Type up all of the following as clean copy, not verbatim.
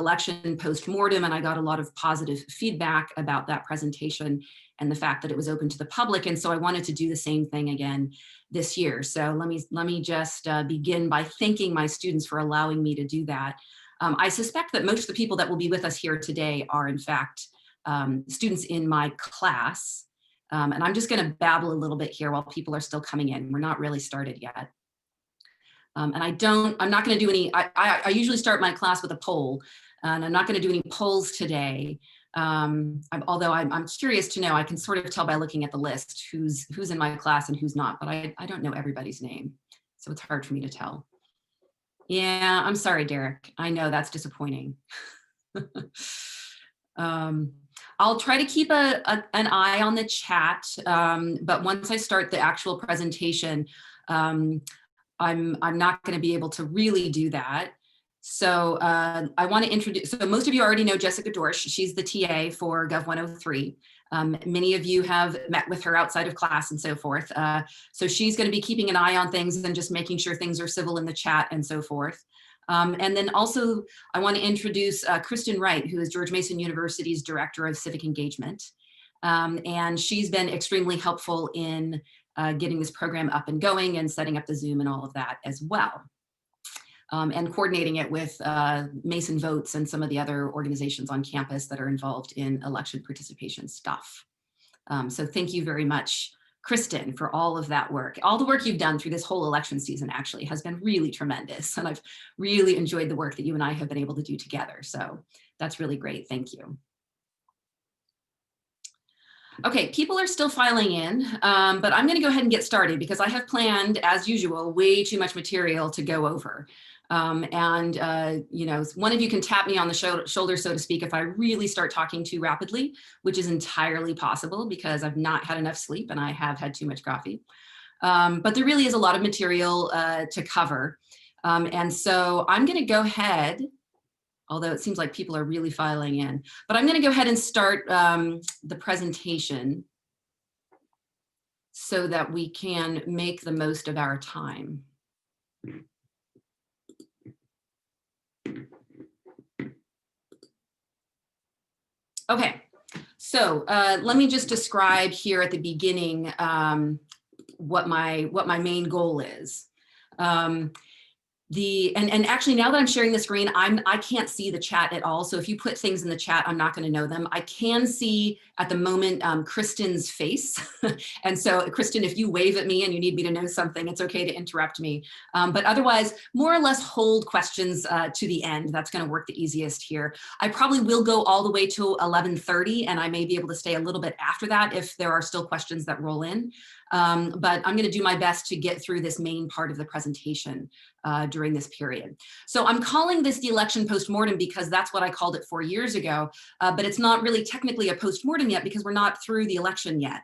election post-mortem, and I got a lot of positive feedback about that presentation and the fact that it was open to the public. And so I wanted to do the same thing again this year. So let me just begin by thanking my students for allowing me to do that. I suspect that most of the people that will be with us here today are in fact students in my class. And I'm just going to babble a little bit here while people are still coming in. We're not really started yet. And I'm not going to do any, I usually start my class with a poll, and I'm not going to do any polls today. Although I'm curious to know, I can sort of tell by looking at the list who's in my class and who's not, but I don't know everybody's name. So it's hard for me to tell. Yeah, I'm sorry, Derek. I know that's disappointing. I'll try to keep an eye on the chat, but once I start the actual presentation, I'm not going to be able to really do that. So I want to introduce, so most of you already know Jessica Dorsch. She's the TA for Gov 103. Many of you have met with her outside of class and so forth. So she's going to be keeping an eye on things and just making sure things are civil in the chat and so forth. And then also I want to introduce Kristen Wright, who is George Mason University's Director of Civic Engagement. And she's been extremely helpful in getting this program up and going and setting up the Zoom and all of that as well. And coordinating it with Mason Votes and some of the other organizations on campus that are involved in election participation stuff. So thank you very much, Kristen, for all of that work. All the work you've done through this whole election season actually has been really tremendous. And I've really enjoyed the work that you and I have been able to do together. So that's really great. Thank you. Okay, people are still filing in, but I'm going to go ahead and get started because I have planned, as usual, way too much material to go over. You know, one of you can tap me on the shoulder, so to speak, if I really start talking too rapidly, which is entirely possible because I've not had enough sleep and I have had too much coffee. But there really is a lot of material to cover. And so I'm going to go ahead, although it seems like people are really filing in, but I'm going to go ahead and start the presentation so that we can make the most of our time. Okay, so let me just describe here at the beginning what my main goal is. And actually, now that I'm sharing the screen, I can't see the chat at all. So if you put things in the chat, I'm not going to know them. I can see at the moment Kristen's face. And so Kristen, if you wave at me and you need me to know something, it's okay to interrupt me. But otherwise, more or less hold questions to the end. That's going to work the easiest here. I probably will go all the way to 11:30, and I may be able to stay a little bit after that if there are still questions that roll in. But I'm going to do my best to get through this main part of the presentation during this period. So I'm calling this the election postmortem because that's what I called it 4 years ago, but it's not really technically a postmortem yet because we're not through the election yet.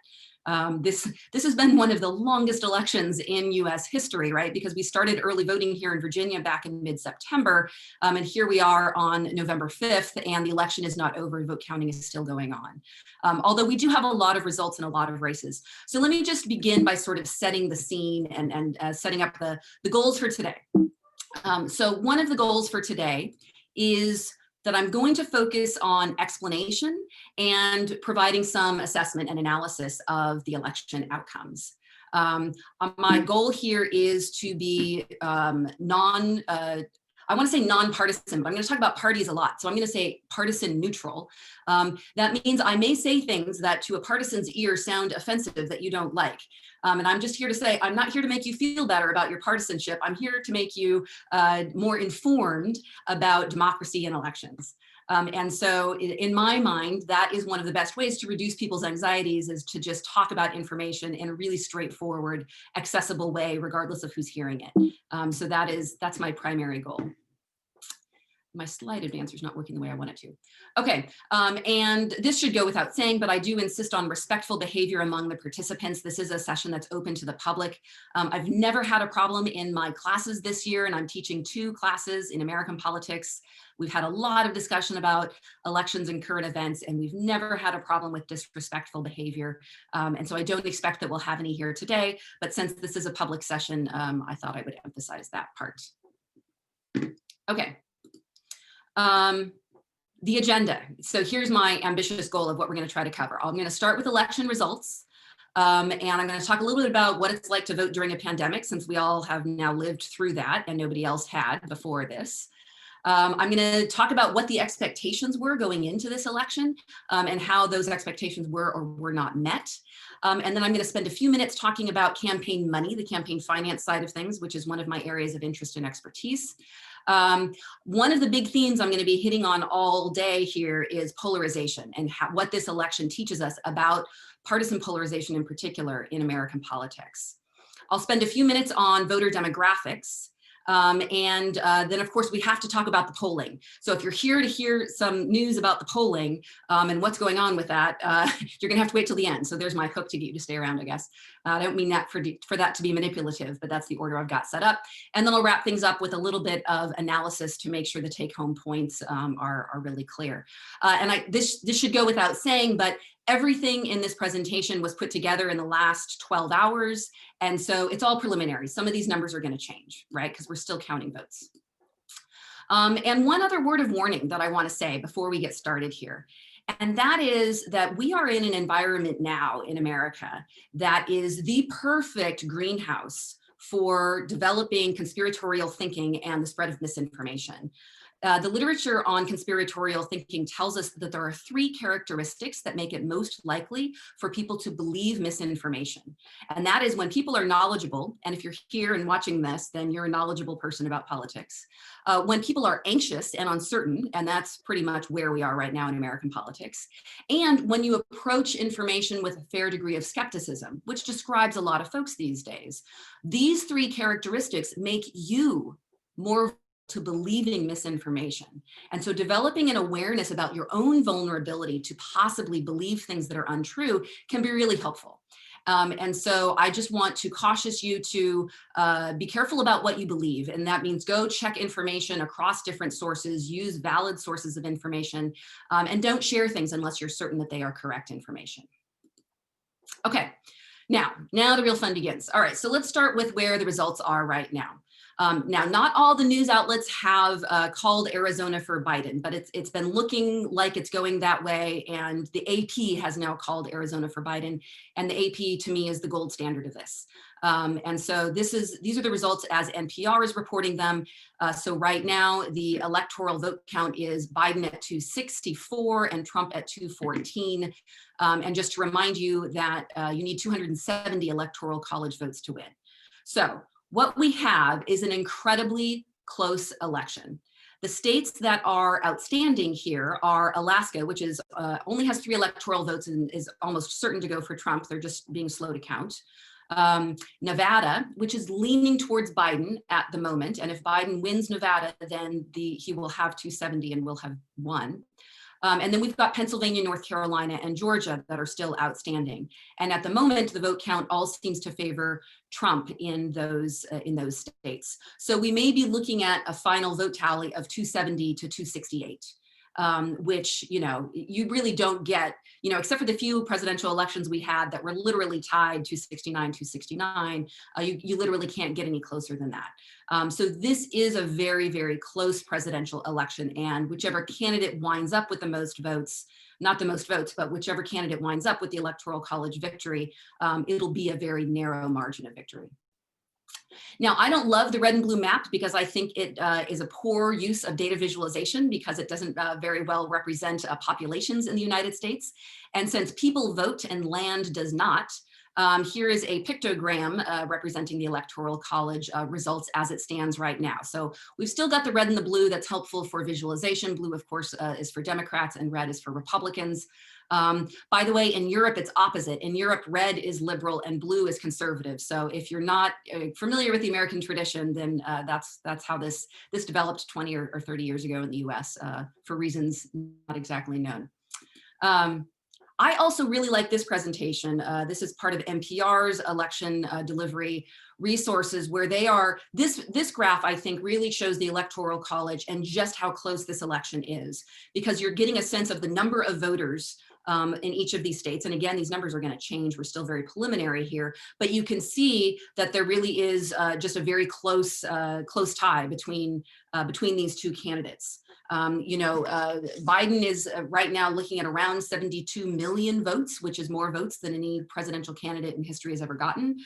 This has been one of the longest elections in US history, right? Because we started early voting here in Virginia back in mid-September, and here we are on November 5th, and the election is not over, vote counting is still going on. Although we do have a lot of results in a lot of races. So let me just begin by sort of setting the scene and setting up the goals for today. So one of the goals for today is that I'm going to focus on explanation and providing some assessment and analysis of the election outcomes. My goal here is to be I want to say nonpartisan, but I'm going to talk about parties a lot. So I'm going to say partisan neutral. That means I may say things that to a partisan's ear sound offensive that you don't like. And I'm just here to say, I'm not here to make you feel better about your partisanship. I'm here to make you more informed about democracy and elections. And so in my mind, that is one of the best ways to reduce people's anxieties is to just talk about information in a really straightforward, accessible way, regardless of who's hearing it. So that's my primary goal. My slide advancer is not working the way I want it to. Okay, and this should go without saying, but I do insist on respectful behavior among the participants. This is a session that's open to the public. I've never had a problem in my classes this year, and I'm teaching 2 classes in American politics. We've had a lot of discussion about elections and current events, and we've never had a problem with disrespectful behavior. And so I don't expect that we'll have any here today, but since this is a public session, I thought I would emphasize that part. Okay. The agenda. So here's my ambitious goal of what we're going to try to cover. I'm going to start with election results. And I'm going to talk a little bit about what it's like to vote during a pandemic, since we all have now lived through that and nobody else had before this. I'm going to talk about what the expectations were going into this election, and how those expectations were or were not met. And then I'm going to spend a few minutes talking about campaign money, the campaign finance side of things, which is one of my areas of interest and expertise. One of the big themes I'm going to be hitting on all day here is polarization, and what this election teaches us about partisan polarization in particular in American politics. I'll spend a few minutes on voter demographics. And then, of course, we have to talk about the polling. So if you're here to hear some news about the polling and what's going on with that, you're going to have to wait till the end. So there's my hook to get you to stay around, I guess. I don't mean that for that to be manipulative, but that's the order I've got set up. And then I'll wrap things up with a little bit of analysis to make sure the take-home points are really clear. This should go without saying, but everything in this presentation was put together in the last 12 hours. And so it's all preliminary. Some of these numbers are going to change, right? Because we're still counting votes. And one other word of warning that I want to say before we get started here, and that is that we are in an environment now in America that is the perfect greenhouse for developing conspiratorial thinking and the spread of misinformation. The literature on conspiratorial thinking tells us that there are 3 characteristics that make it most likely for people to believe misinformation. And that is when people are knowledgeable, and if you're here and watching this, then you're a knowledgeable person about politics. When people are anxious and uncertain, and that's pretty much where we are right now in American politics, and when you approach information with a fair degree of skepticism, which describes a lot of folks these days. These 3 characteristics make you more to believing misinformation. And so developing an awareness about your own vulnerability to possibly believe things that are untrue can be really helpful. And so I just want to caution you to be careful about what you believe. And that means go check information across different sources, use valid sources of information, and don't share things unless you're certain that they are correct information. Okay, now the real fun begins. All right, so let's start with where the results are right now. Now, not all the news outlets have called Arizona for Biden, but it's been looking like it's going that way. And the AP has now called Arizona for Biden. And the AP, to me, is the gold standard of this. And so these are the results as NPR is reporting them. So right now, the electoral vote count is Biden at 264 and Trump at 214. And just to remind you that you need 270 electoral college votes to win. So what we have is an incredibly close election. The states that are outstanding here are Alaska, which is only has 3 electoral votes and is almost certain to go for Trump. They're just being slow to count. Nevada, which is leaning towards Biden at the moment. And if Biden wins Nevada, then he will have 270 and will have won. And then we've got Pennsylvania, North Carolina, and Georgia that are still outstanding. And at the moment, the vote count all seems to favor Trump in those states. So we may be looking at a final vote tally of 270 to 268. Which, you really don't get, except for the few presidential elections we had that were literally tied 269, 269, you literally can't get any closer than that. So this is a very, very close presidential election, and whichever candidate winds up with the most votes, not the most votes, but whichever candidate winds up with the Electoral College victory, it'll be a very narrow margin of victory. Now, I don't love the red and blue map because I think it is a poor use of data visualization because it doesn't very well represent populations in the United States. And since people vote and land does not, here is a pictogram representing the Electoral College results as it stands right now. So we've still got the red and the blue that's helpful for visualization. Blue, of course, is for Democrats and red is for Republicans. By the way, in Europe, it's opposite. In Europe, red is liberal and blue is conservative. So if you're not familiar with the American tradition, then that's how this developed 20 or 30 years ago in the US for reasons not exactly known. I also really like this presentation. This is part of NPR's election delivery resources where they are, this graph I think really shows the Electoral College and just how close this election is, because you're getting a sense of the number of voters in each of these states. And again, these numbers are going to change. We're still very preliminary here, but you can see that there really is just a very close tie between these two candidates. Biden is right now looking at around 72 million votes, which is more votes than any presidential candidate in history has ever gotten.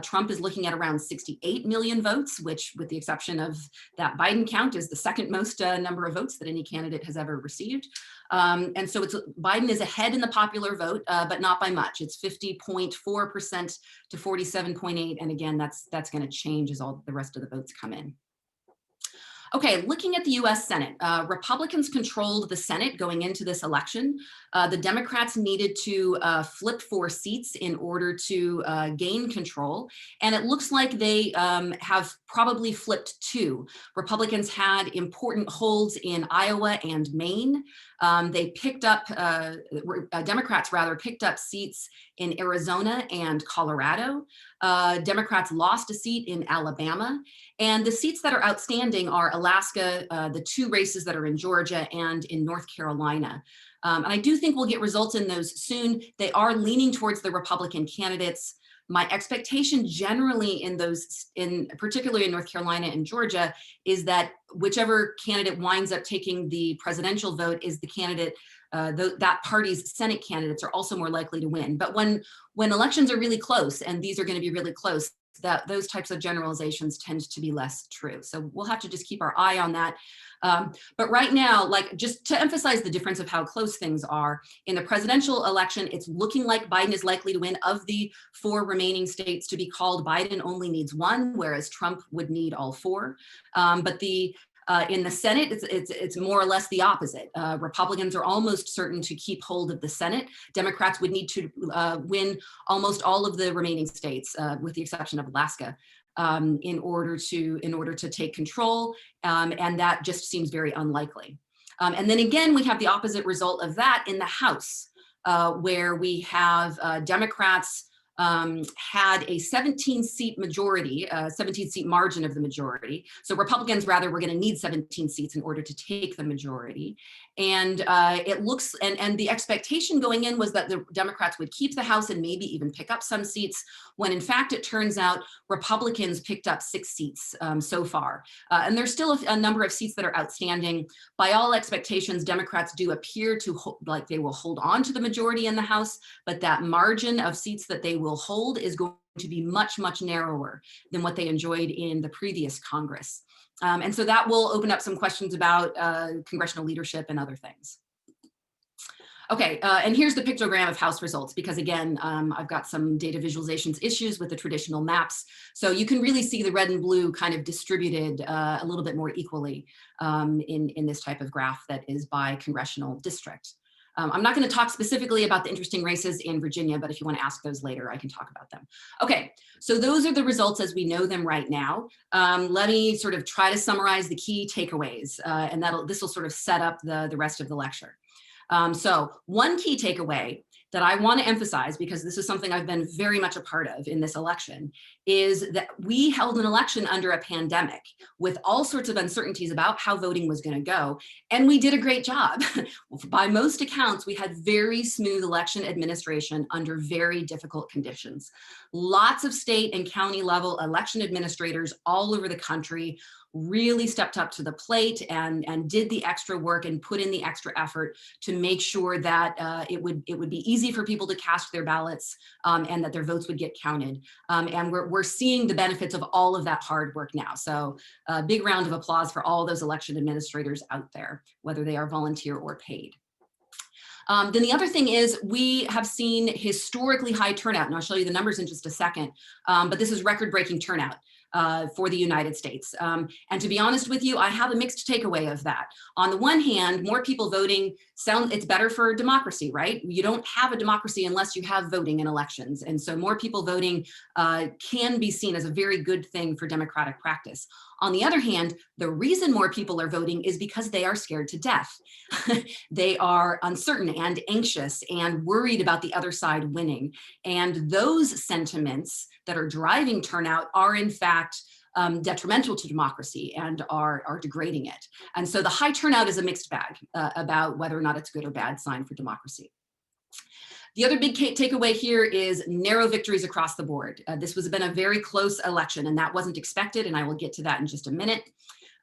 Trump is looking at around 68 million votes, which, with the exception of that Biden count, is the second most number of votes that any candidate has ever received. And so Biden is ahead in the popular vote, but not by much. It's 50.4% to 47.8%. And again, that's going to change as all the rest of the votes come in. Okay, looking at the US Senate, Republicans controlled the Senate going into this election. The Democrats needed to flip 4 seats in order to gain control. And it looks like they have probably flipped 2. Republicans had important holds in Iowa and Maine. They picked up, Democrats rather, picked up seats in Arizona and Colorado. Democrats lost a seat in Alabama. And the seats that are outstanding are Alaska, the 2 races that are in Georgia and in North Carolina. And I do think we'll get results in those soon. They are leaning towards the Republican candidates. My expectation generally in those, particularly in North Carolina and Georgia, is that whichever candidate winds up taking the presidential vote is the candidate, that party's Senate candidates are also more likely to win. But when elections are really close, and these are going to be really close, that those types of generalizations tend to be less true. So we'll have to just keep our eye on that. But right now, like, just to emphasize the difference of how close things are, in the presidential election, it's looking like Biden is likely to win. Of the 4 remaining states to be called, Biden only needs 1, whereas Trump would need all 4. But in the Senate, it's more or less the opposite. Republicans are almost certain to keep hold of the Senate. Democrats would need to win almost all of the remaining states, with the exception of Alaska, in order to take control, and that just seems very unlikely. And then again, we have the opposite result of that in the House, where we have Democrats had a 17-seat majority, 17-seat margin of the majority. So Republicans, rather, were going to need 17 seats in order to take the majority. And it looks, and the expectation going in was that the Democrats would keep the House and maybe even pick up some seats, when in fact it turns out Republicans picked up 6 seats so far. And there's still a number of seats that are outstanding. By all expectations, Democrats do appear to like they will hold on to the majority in the House, but that margin of seats that they will hold is going to be much, much narrower than what they enjoyed in the previous Congress. And so that will open up some questions about congressional leadership and other things. Okay, and here's the pictogram of House results, because again, I've got some data visualizations issues with the traditional maps. So you can really see the red and blue kind of distributed a little bit more equally in this type of graph that is by congressional district. I'm not going to talk specifically about the interesting races in Virginia, but if you want to ask those later, I can talk about them. Okay, so those are the results as we know them right now. Let me sort of try to summarize the key takeaways, and this will sort of set up the rest of the lecture. So one key takeaway that I want to emphasize, because this is something I've been very much a part of in this election, is that we held an election under a pandemic with all sorts of uncertainties about how voting was going to go. And we did a great job. By most accounts, we had very smooth election administration under very difficult conditions. Lots of state and county level election administrators all over the country really stepped up to the plate and did the extra work and put in the extra effort to make sure that it would be easy for people to cast their ballots, and that their votes would get counted. And we're seeing the benefits of all of that hard work now. So a big round of applause for all those election administrators out there, whether they are volunteer or paid. Then the other thing is we have seen historically high turnout, and I'll show you the numbers in just a second, but this is record-breaking turnout for the United States. And to be honest with you, I have a mixed takeaway of that. On the one hand, more people voting it's better for democracy, right? You don't have a democracy unless you have voting in elections. And so more people voting can be seen as a very good thing for democratic practice. On the other hand, the reason more people are voting is because they are scared to death. They are uncertain and anxious and worried about the other side winning. And those sentiments that are driving turnout are in fact detrimental to democracy and are degrading it. And so the high turnout is a mixed bag about whether or not it's a good or bad sign for democracy. The other big takeaway here is narrow victories across the board. This has been a very close election, and that wasn't expected, and I will get to that in just a minute.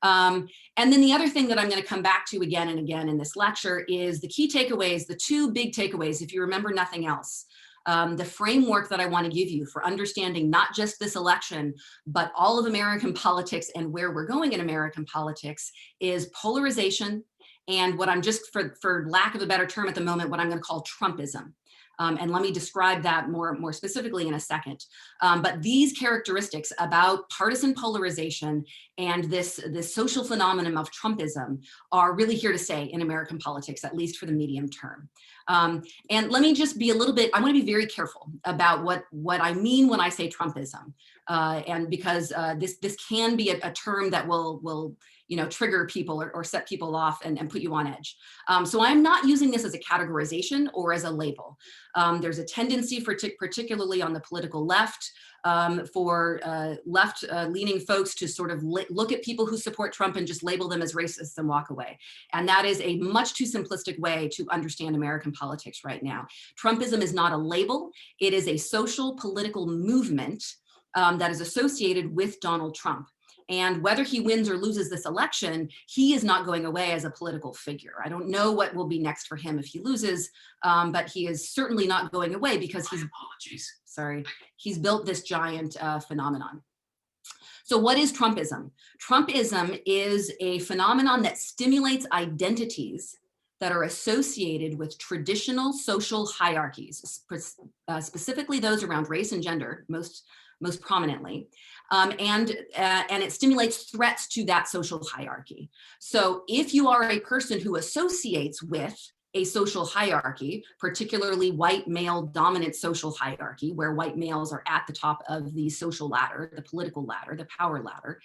And then the other thing that I'm going to come back to again and again in this lecture is the key takeaways, the two big takeaways, if you remember nothing else. The framework that I want to give you for understanding not just this election, but all of American politics and where we're going in American politics is polarization and what I'm just, for lack of a better term at the moment, what I'm going to call Trumpism. And let me describe that more specifically in a second. But these characteristics about partisan polarization and this social phenomenon of Trumpism are really here to stay in American politics, at least for the medium term. And let me just be a little bit, I want to be very careful about what I mean when I say Trumpism. And because this can be a term that will trigger people or set people off and put you on edge. So I'm not using this as a categorization or as a label. There's a tendency particularly on the political left for left-leaning folks to sort of look at people who support Trump and just label them as racists and walk away. And that is a much too simplistic way to understand American politics right now. Trumpism is not a label. It is a social political movement that is associated with Donald Trump. And whether he wins or loses this election, he is not going away as a political figure. I don't know what will be next for him if he loses, but he is certainly not going away because he's built this giant phenomenon. So what is Trumpism? Trumpism is a phenomenon that stimulates identities that are associated with traditional social hierarchies, specifically those around race and gender, most prominently. And it stimulates threats to that social hierarchy. So if you are a person who associates with a social hierarchy, particularly white male dominant social hierarchy, where white males are at the top of the social ladder, the political ladder, the power ladder,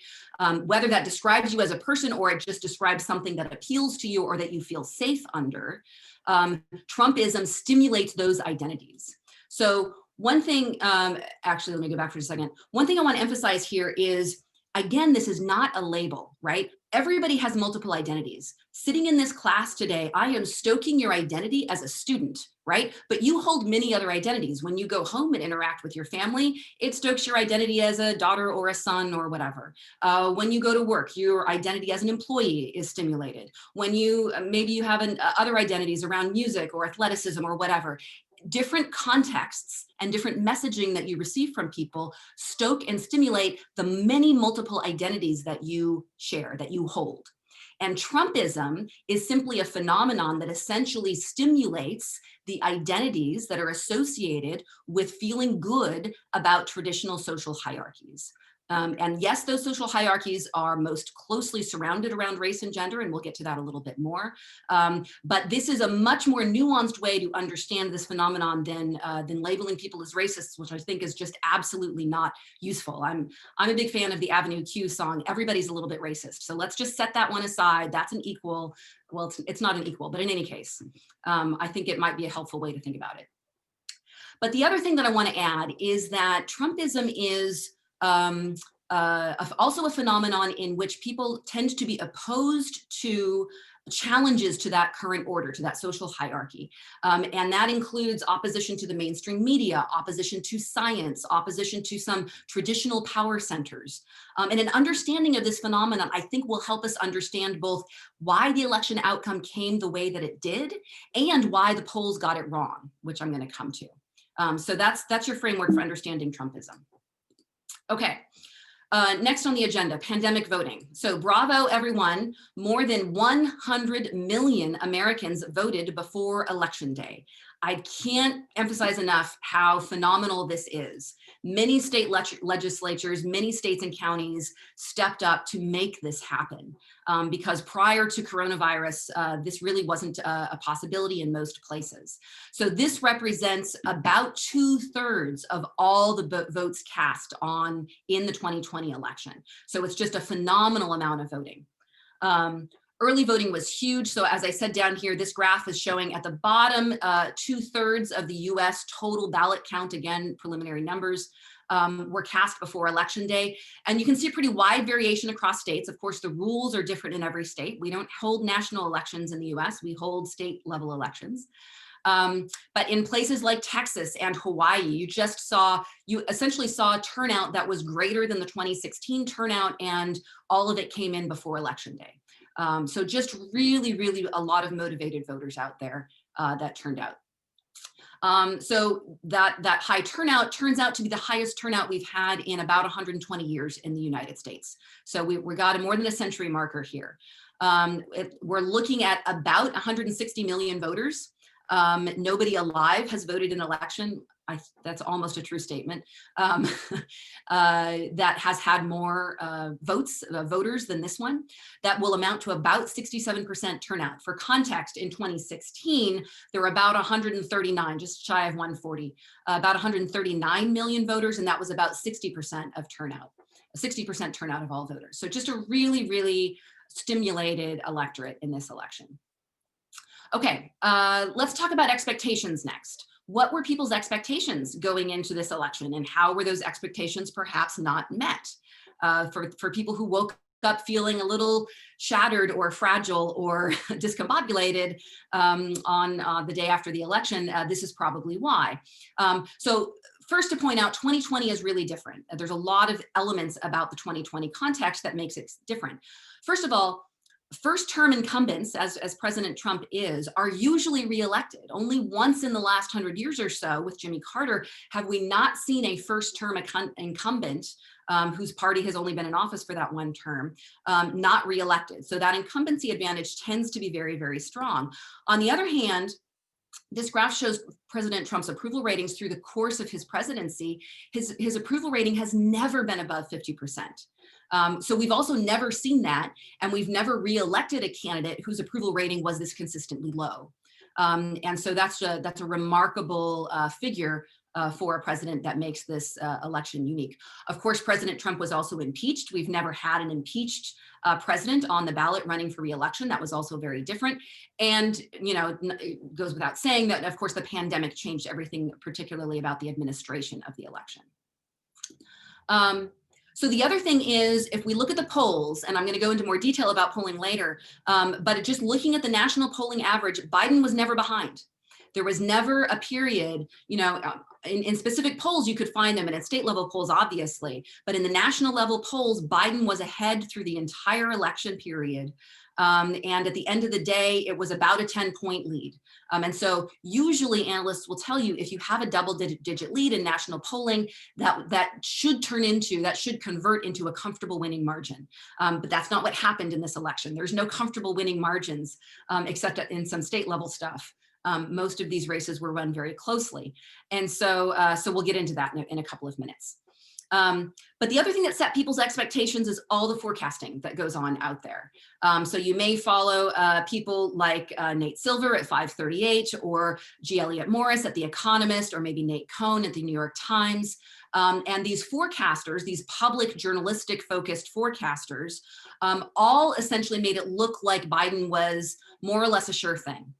whether that describes you as a person or it just describes something that appeals to you or that you feel safe under, Trumpism stimulates those identities. So one thing, actually, let me go back for a second. One thing I want to emphasize here is, again, this is not a label, right? Everybody has multiple identities. Sitting in this class today, I am stoking your identity as a student, right? But you hold many other identities. When you go home and interact with your family, it stokes your identity as a daughter or a son or whatever. When you go to work, your identity as an employee is stimulated. When maybe you have other identities around music or athleticism or whatever. Different contexts and different messaging that you receive from people stoke and stimulate the many multiple identities that you share, that you hold. And Trumpism is simply a phenomenon that essentially stimulates the identities that are associated with feeling good about traditional social hierarchies. And yes, those social hierarchies are most closely surrounded around race and gender, and we'll get to that a little bit more. But this is a much more nuanced way to understand this phenomenon than labeling people as racists, which I think is just absolutely not useful. I'm a big fan of the Avenue Q song, "Everybody's a Little Bit Racist." So let's just set that one aside. That's an equal, well, it's not an equal, but in any case, I think it might be a helpful way to think about it. But the other thing that I want to add is that Trumpism is also a phenomenon in which people tend to be opposed to challenges to that current order, to that social hierarchy. And that includes opposition to the mainstream media, opposition to science, opposition to some traditional power centers. And an understanding of this phenomenon, I think, will help us understand both why the election outcome came the way that it did and why the polls got it wrong, which I'm going to come to. So that's your framework for understanding Trumpism. Okay, next on the agenda, pandemic voting. So bravo, everyone. More than 100 million Americans voted before Election Day. I can't emphasize enough how phenomenal this is. Many state legislatures, many states and counties stepped up to make this happen because prior to coronavirus, this really wasn't a possibility in most places. So this represents about 2/3 of all the votes cast in the 2020 election. So it's just a phenomenal amount of voting. Early voting was huge. So as I said down here, this graph is showing at the bottom 2/3 of the US total ballot count, again, preliminary numbers, were cast before Election Day. And you can see a pretty wide variation across states. Of course, the rules are different in every state. We don't hold national elections in the US, we hold state level elections. But in places like Texas and Hawaii, you essentially saw a turnout that was greater than the 2016 turnout, and all of it came in before Election Day. So just really, really a lot of motivated voters out there that turned out. So that high turnout turns out to be the highest turnout we've had in about 120 years in the United States. So we got a more than a century marker here. We're looking at about 160 million voters. Nobody alive has voted in an election. That's almost a true statement. That has had more voters than this one. That will amount to about 67% turnout. For context, in 2016, there were about 139, just shy of 140, about 139 million voters, and that was about 60% of turnout, 60% turnout of all voters. So just a really, really stimulated electorate in this election. Okay, let's talk about expectations next. What were people's expectations going into this election, and how were those expectations perhaps not met? For people who woke up feeling a little shattered or fragile or discombobulated on the day after the election, this is probably why. So first, to point out, 2020 is really different. There's a lot of elements about the 2020 context that makes it different. First of all, first-term incumbents, as President Trump is, are usually reelected. Only once in the last 100 years or so, with Jimmy Carter, have we not seen a first-term incumbent whose party has only been in office for that one term, not reelected. So that incumbency advantage tends to be very, very strong. On the other hand, this graph shows President Trump's approval ratings through the course of his presidency. His approval rating has never been above 50%. So we've also never seen that, and we've never reelected a candidate whose approval rating was this consistently low. And so that's a remarkable figure for a president that makes this election unique. Of course, President Trump was also impeached. We've never had an impeached president on the ballot running for re-election. That was also very different. And, you know, it goes without saying that, of course, the pandemic changed everything, particularly about the administration of the election. So the other thing is, if we look at the polls, and I'm going to go into more detail about polling later, but just looking at the national polling average, Biden was never behind. There was never a period, you know, in specific polls, you could find them, and at state level polls, obviously, but in the national level polls, Biden was ahead through the entire election period. And at the end of the day, it was about a 10-point lead. And so usually analysts will tell you, if you have a double-digit lead in national polling, that should convert into a comfortable winning margin. But that's not what happened in this election. There's no comfortable winning margins, except in some state level stuff. Most of these races were run very closely. And so, so we'll get into that in a couple of minutes. But the other thing that set people's expectations is all the forecasting that goes on out there. So you may follow people like Nate Silver at 538, or G. Elliott Morris at The Economist, or maybe Nate Cohn at the New York Times. And these forecasters, these public journalistic focused forecasters, all essentially made it look like Biden was more or less a sure thing.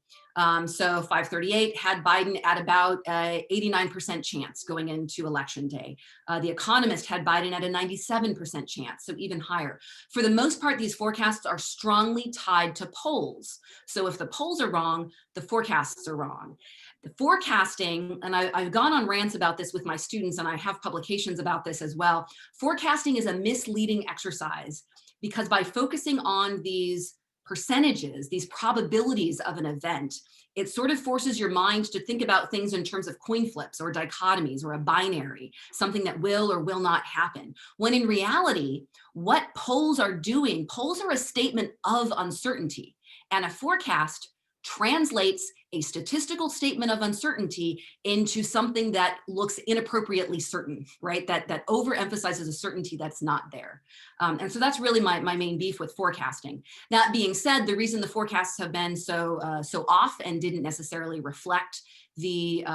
So 538 had Biden at about 89% chance going into election day. The Economist had Biden at a 97% chance, so even higher. For the most part, these forecasts are strongly tied to polls. So if the polls are wrong, the forecasts are wrong. The forecasting, and I've gone on rants about this with my students, and I have publications about this as well. Forecasting is a misleading exercise, because by focusing on these percentages, these probabilities of an event, it sort of forces your mind to think about things in terms of coin flips or dichotomies or a binary, something that will or will not happen. When in reality, what polls are doing, polls are a statement of uncertainty, and a forecast translates a statistical statement of uncertainty into something that looks inappropriately certain, right? That overemphasizes a certainty that's not there. And so that's really my main beef with forecasting. That being said, the reason the forecasts have been so off and didn't necessarily reflect the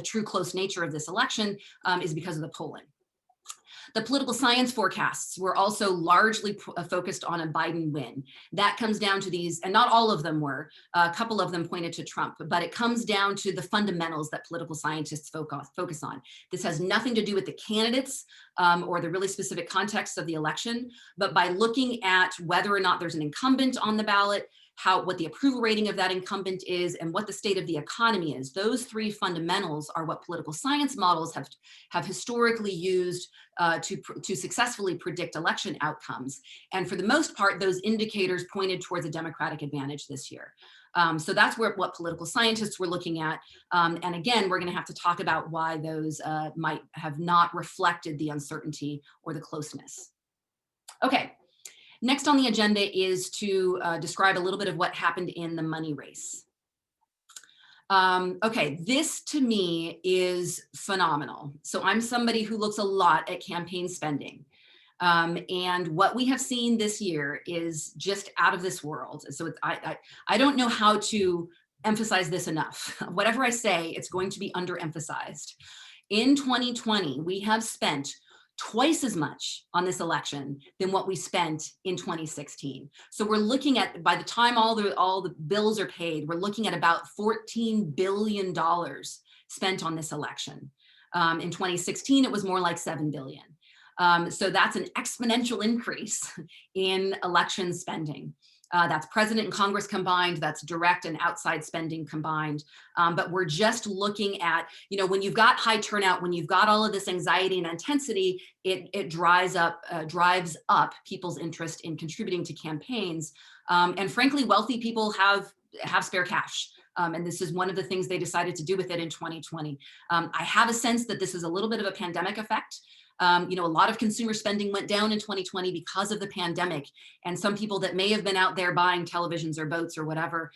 true close nature of this election is because of the polling. The political science forecasts were also largely focused on a Biden win. That comes down to these, and not all of them were, a couple of them pointed to Trump, but it comes down to the fundamentals that political scientists focus on. This has nothing to do with the candidates or the really specific context of the election, but by looking at whether or not there's an incumbent on the ballot, what the approval rating of that incumbent is, and what the state of the economy is. Those three fundamentals are what political science models have historically used to successfully predict election outcomes. And for the most part, those indicators pointed towards a Democratic advantage this year. So that's what political scientists were looking at. And again, we're going to have to talk about why those might have not reflected the uncertainty or the closeness. Okay, next on the agenda is to describe a little bit of what happened in the money race. Okay, this to me is phenomenal. So I'm somebody who looks a lot at campaign spending. And what we have seen this year is just out of this world. So I don't know how to emphasize this enough. Whatever I say, it's going to be underemphasized. In 2020, we have spent twice as much on this election than what we spent in 2016. So we're looking at, by the time all the bills are paid, we're looking at about $14 billion spent on this election. In 2016, it was more like $7 billion. So that's an exponential increase in election spending. That's president and Congress combined, that's direct and outside spending combined. But we're just looking at, when you've got high turnout, when you've got all of this anxiety and intensity, it drives up people's interest in contributing to campaigns. And frankly, wealthy people have spare cash. And this is one of the things they decided to do with it in 2020. I have a sense that this is a little bit of a pandemic effect. A lot of consumer spending went down in 2020 because of the pandemic, and some people that may have been out there buying televisions or boats or whatever,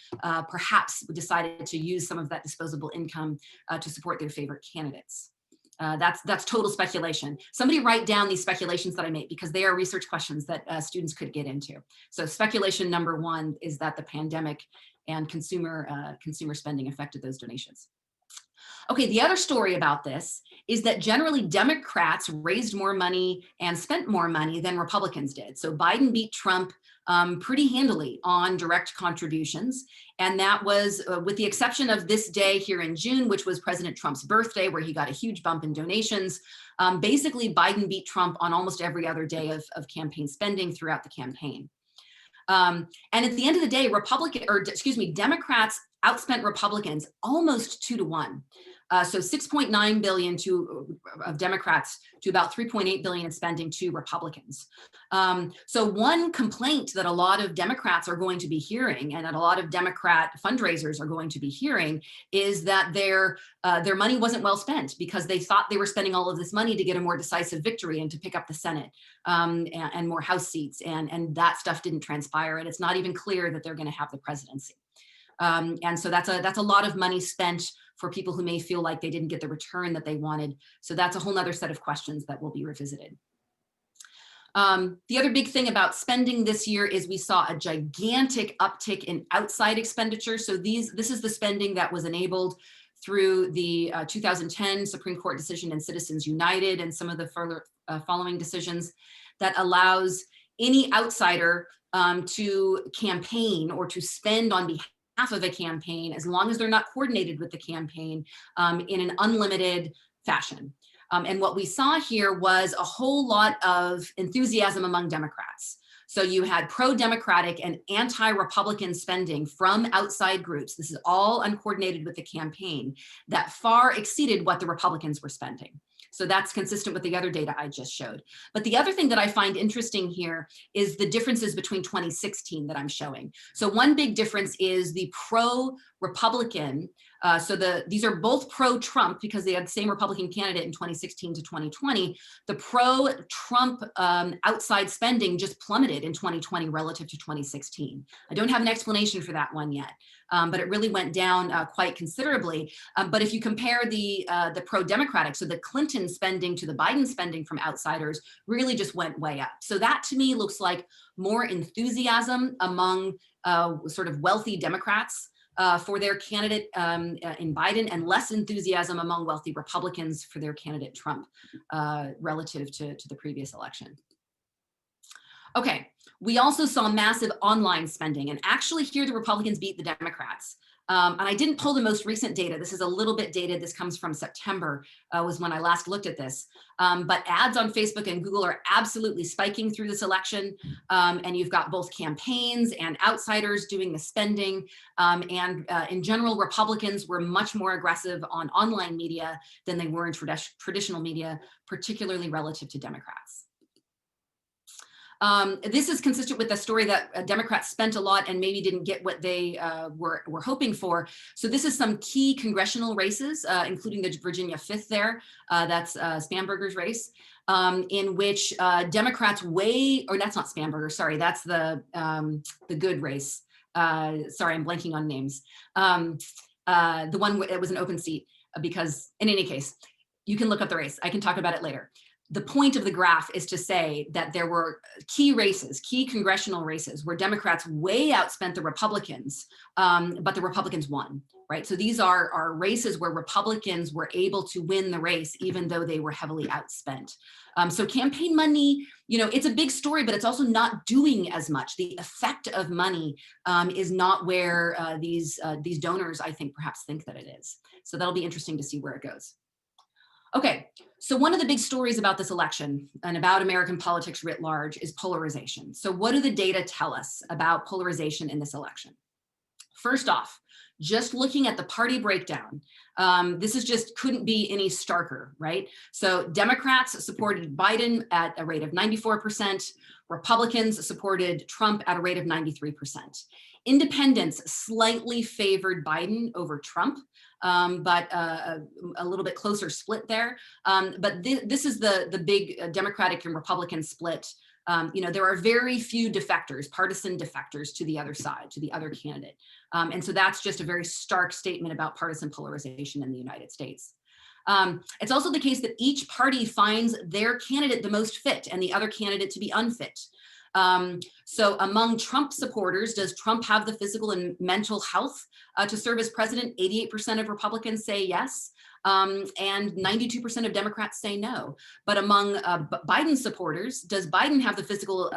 perhaps decided to use some of that disposable income to support their favorite candidates. That's total speculation. Somebody write down these speculations that I make, because they are research questions that students could get into. So speculation number one is that the pandemic and consumer spending affected those donations. Okay, the other story about this is that generally Democrats raised more money and spent more money than Republicans did. So Biden beat Trump pretty handily on direct contributions. And that was with the exception of this day here in June, which was President Trump's birthday, where he got a huge bump in donations. Basically, Biden beat Trump on almost every other day of campaign spending throughout the campaign. And at the end of the day, Democrats outspent Republicans almost 2-to-1. So 6.9 billion of Democrats to about 3.8 billion in spending to Republicans. So one complaint that a lot of Democrats are going to be hearing, and that a lot of Democrat fundraisers are going to be hearing, is that their money wasn't well spent, because they thought they were spending all of this money to get a more decisive victory and to pick up the Senate and more House seats, and that stuff didn't transpire, and it's not even clear that they're going to have the presidency. And so that's a lot of money spent for people who may feel like they didn't get the return that they wanted. So that's a whole nother set of questions that will be revisited. The other big thing about spending this year is we saw a gigantic uptick in outside expenditure. So this is the spending that was enabled through the 2010 Supreme Court decision in Citizens United and some of the further following decisions that allows any outsider to campaign or to spend on behalf of a campaign, as long as they're not coordinated with the campaign, in an unlimited fashion. And what we saw here was a whole lot of enthusiasm among Democrats. So you had pro-democratic and anti-Republican spending from outside groups. This is all uncoordinated with the campaign, that far exceeded what the Republicans were spending. So that's consistent with the other data I just showed. But the other thing that I find interesting here is the differences between 2016 that I'm showing. So one big difference is the pro-Republican. These are both pro-Trump, because they had the same Republican candidate in 2016 to 2020. The pro-Trump outside spending just plummeted in 2020 relative to 2016. I don't have an explanation for that one yet, but it really went down quite considerably. But if you compare the pro-Democratic, so the Clinton spending to the Biden spending from outsiders, really just went way up. So that to me looks like more enthusiasm among sort of wealthy Democrats for their candidate in Biden, and less enthusiasm among wealthy Republicans for their candidate Trump relative to the previous election. Okay, we also saw massive online spending, and actually here the Republicans beat the Democrats. And I didn't pull the most recent data. This is a little bit dated. This comes from September, was when I last looked at this. But ads on Facebook and Google are absolutely spiking through this election. And you've got both campaigns and outsiders doing the spending. In general, Republicans were much more aggressive on online media than they were in traditional media, particularly relative to Democrats. This is consistent with the story that Democrats spent a lot and maybe didn't get what they were hoping for. So this is some key congressional races, including the Virginia 5th there. That's Spamberger's race, in which Democrats or that's not Spamberger, sorry, that's the good race. Sorry, I'm blanking on names. The one that was an open seat, because in any case, you can look up the race. I can talk about it later. The point of the graph is to say that there were key races, key congressional races, where Democrats way outspent the Republicans, but the Republicans won, right? So these are races where Republicans were able to win the race, even though they were heavily outspent. So campaign money, it's a big story, but it's also not doing as much. The effect of money is not where these donors, I think, perhaps think that it is. So that'll be interesting to see where it goes. Okay, so one of the big stories about this election and about American politics writ large is polarization. So what do the data tell us about polarization in this election? First off, just looking at the party breakdown, this is just couldn't be any starker, right? So Democrats supported Biden at a rate of 94%, Republicans supported Trump at a rate of 93%. Independents slightly favored Biden over Trump, but a little bit closer split there. But this is the big Democratic and Republican split. There are very few defectors, partisan defectors to the other side, to the other candidate. And so that's just a very stark statement about partisan polarization in the United States. It's also the case that each party finds their candidate the most fit and the other candidate to be unfit. So among Trump supporters, does Trump have the physical and mental health to serve as president? 88% of Republicans say yes. And 92% of Democrats say no. But among Biden supporters, does Biden have the physical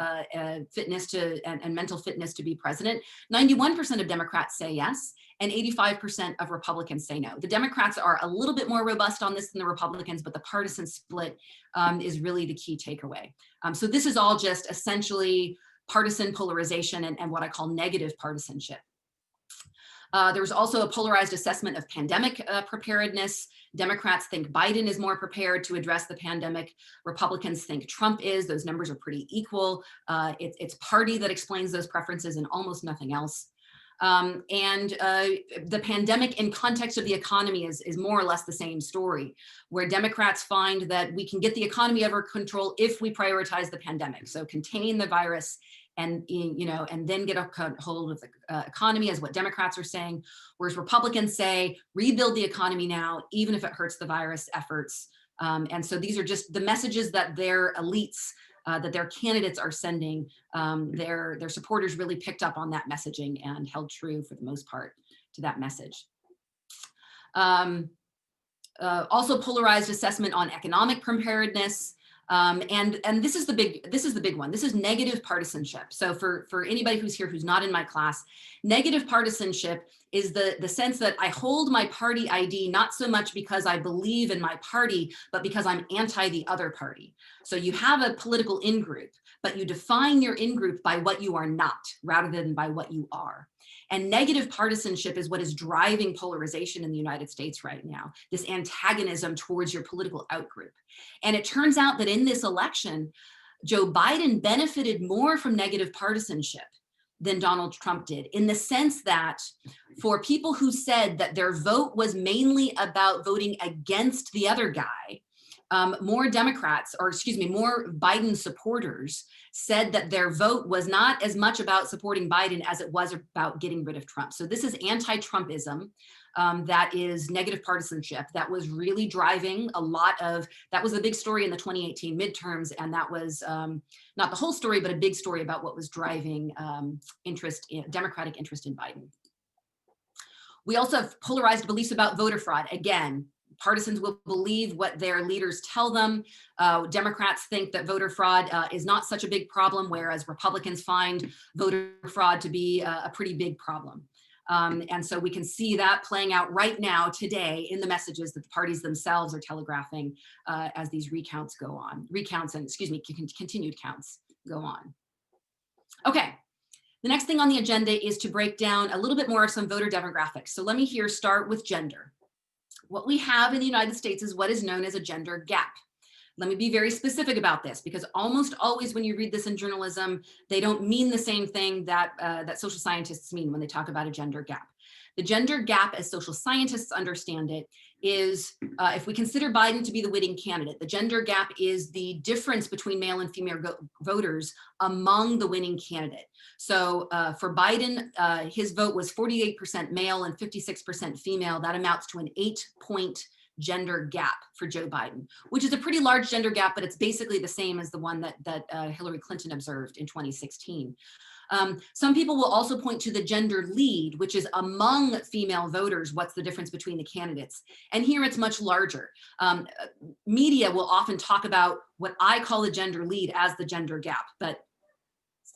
fitness and mental fitness to be president? 91% of Democrats say yes, and 85% of Republicans say no. The Democrats are a little bit more robust on this than the Republicans, but the partisan split is really the key takeaway. So this is all just essentially partisan polarization and what I call negative partisanship. There was also a polarized assessment of pandemic preparedness. Democrats think Biden is more prepared to address the pandemic. Republicans think Trump is. Those numbers are pretty equal. It's party that explains those preferences and almost nothing else. The pandemic in context of the economy is more or less the same story, where Democrats find that we can get the economy under control if we prioritize the pandemic. So contain the virus and then get a hold of the economy, as what Democrats are saying, whereas Republicans say rebuild the economy now, even if it hurts the virus efforts. And so these are just the messages that their elites, that their candidates are sending. Their supporters really picked up on that messaging and held true for the most part to that message. Also polarized assessment on economic preparedness. And this is the big one. This is negative partisanship. So for anybody who's here who's not in my class, negative partisanship is the sense that I hold my party ID not so much because I believe in my party, but because I'm anti the other party. So you have a political in-group, but you define your in-group by what you are not rather than by what you are. And negative partisanship is what is driving polarization in the United States right now, this antagonism towards your political outgroup. And it turns out that in this election, Joe Biden benefited more from negative partisanship than Donald Trump did, in the sense that for people who said that their vote was mainly about voting against the other guy, more Biden supporters said that their vote was not as much about supporting Biden as it was about getting rid of Trump. So this is anti-Trumpism. That is negative partisanship. That was really driving a lot of, that was the big story in the 2018 midterms. And that was not the whole story, but a big story about what was driving Democratic interest in Biden. We also have polarized beliefs about voter fraud. Again, partisans will believe what their leaders tell them. Democrats think that voter fraud is not such a big problem, whereas Republicans find voter fraud to be a pretty big problem. And so we can see that playing out right now today in the messages that the parties themselves are telegraphing as these recounts go on. Recounts and, excuse me, continued counts go on. Okay. The next thing on the agenda is to break down a little bit more of some voter demographics. So let me here start with gender. What we have in the United States is what is known as a gender gap. Let me be very specific about this, because almost always when you read this in journalism, they don't mean the same thing that, that social scientists mean when they talk about a gender gap. The gender gap, as social scientists understand it, is if we consider Biden to be the winning candidate, the gender gap is the difference between male and female voters among the winning candidate. So for Biden, his vote was 48% male and 56% female. That amounts to an 8-point gender gap for Joe Biden, which is a pretty large gender gap, but it's basically the same as the one that Hillary Clinton observed in 2016. Some people will also point to the gender lead, which is among female voters, what's the difference between the candidates? And here it's much larger. Media will often talk about what I call the gender lead as the gender gap, but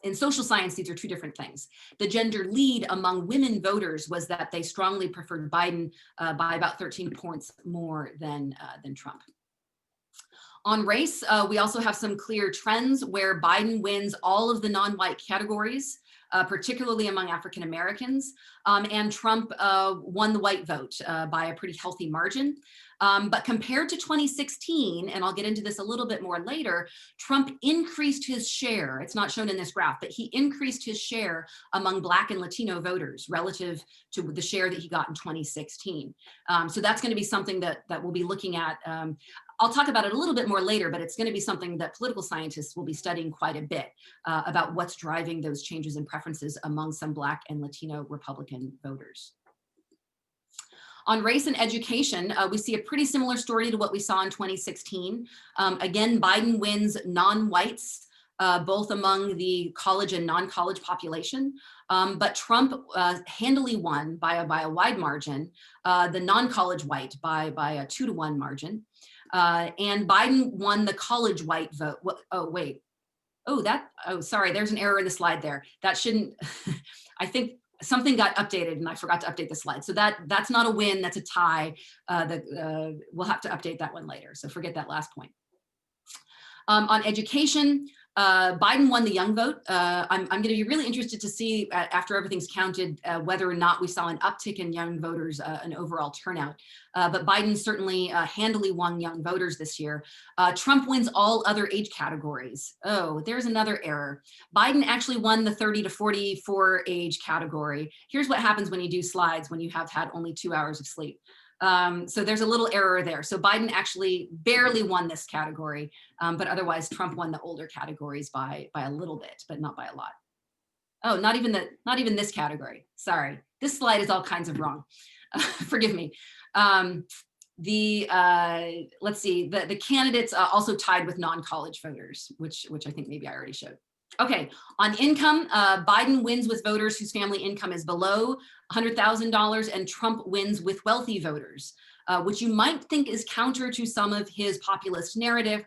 in social science, these are two different things. The gender lead among women voters was that they strongly preferred Biden by about 13 points more than Trump. On race, we also have some clear trends where Biden wins all of the non-white categories, particularly among African Americans, and Trump won the white vote by a pretty healthy margin. But compared to 2016, and I'll get into this a little bit more later, Trump increased his share. It's not shown in this graph, but he increased his share among Black and Latino voters relative to the share that he got in 2016. So that's going to be something that we'll be looking at. I'll talk about it a little bit more later, but it's going to be something that political scientists will be studying quite a bit about what's driving those changes in preferences among some Black and Latino Republican voters. On race and education, we see a pretty similar story to what we saw in 2016. Again, Biden wins non-whites, both among the college and non-college population. But Trump handily won by a wide margin, the non-college white by a 2-to-1 margin. And Biden won the college white vote. Oh, wait. Oh, sorry, there's an error in the slide there. That shouldn't, I think something got updated and I forgot to update the slide. So that's not a win, that's a tie. We'll have to update that one later. So forget that last point. On education, Biden won the young vote. I'm going to be really interested to see after everything's counted whether or not we saw an uptick in young voters, an overall turnout. But Biden certainly handily won young voters this year. Trump wins all other age categories. Oh, there's another error. Biden actually won the 30 to 44 age category. Here's what happens when you do slides when you have had only 2 hours of sleep. So there's a little error there. So Biden actually barely won this category, but otherwise Trump won the older categories by a little bit, but not by a lot. Oh, not even this category. Sorry, this slide is all kinds of wrong. Forgive me. Let's see, the candidates also tied with non-college voters, which I think maybe I already showed. Okay, on income, Biden wins with voters whose family income is below $100,000, and Trump wins with wealthy voters, which you might think is counter to some of his populist narrative,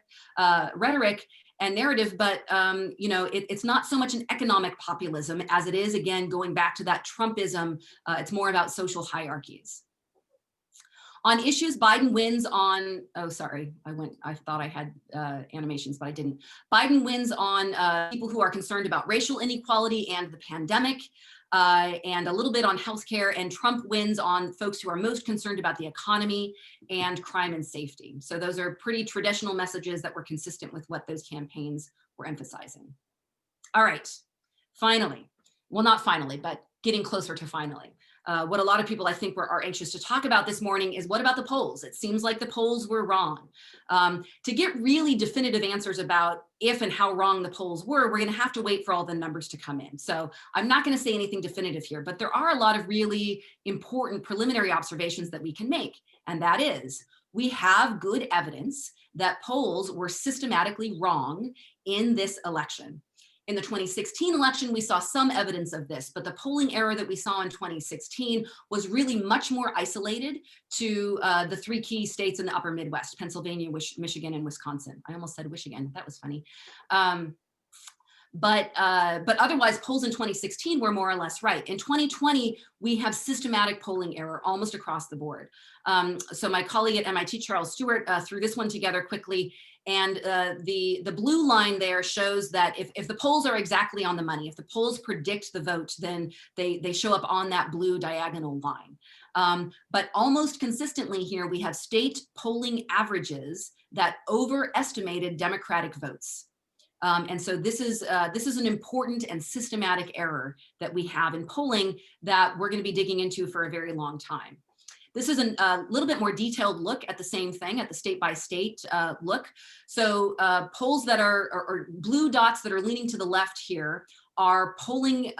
rhetoric and narrative, but it's not so much an economic populism as it is, again, going back to that Trumpism. It's more about social hierarchies. On issues, Biden wins on, oh, sorry, I thought I had animations, but I didn't. Biden wins on people who are concerned about racial inequality and the pandemic, and a little bit on healthcare, and Trump wins on folks who are most concerned about the economy and crime and safety. So those are pretty traditional messages that were consistent with what those campaigns were emphasizing. All right, finally, well, not finally, but getting closer to finally. What a lot of people I think are anxious to talk about this morning is what about the polls? It seems like the polls were wrong. To get really definitive answers about if and how wrong the polls were, we're going to have to wait for all the numbers to come in. So I'm not going to say anything definitive here, but there are a lot of really important preliminary observations that we can make. And that is, we have good evidence that polls were systematically wrong in this election. In the 2016 election, we saw some evidence of this, but the polling error that we saw in 2016 was really much more isolated to the 3 key states in the upper Midwest, Pennsylvania, Michigan, and Wisconsin. I almost said Wishigan, that was funny. But otherwise, polls in 2016 were more or less right. In 2020, we have systematic polling error almost across the board. So my colleague at MIT, Charles Stewart, threw this one together quickly. And the blue line there shows that if the polls are exactly on the money, if the polls predict the vote, then they show up on that blue diagonal line. But almost consistently here, we have state polling averages that overestimated Democratic votes. And so this is an important and systematic error that we have in polling that we're going to be digging into for a very long time. This is a little bit more detailed look at the same thing, at the state by state look. So polls that are, or blue dots that are leaning to the left here are polling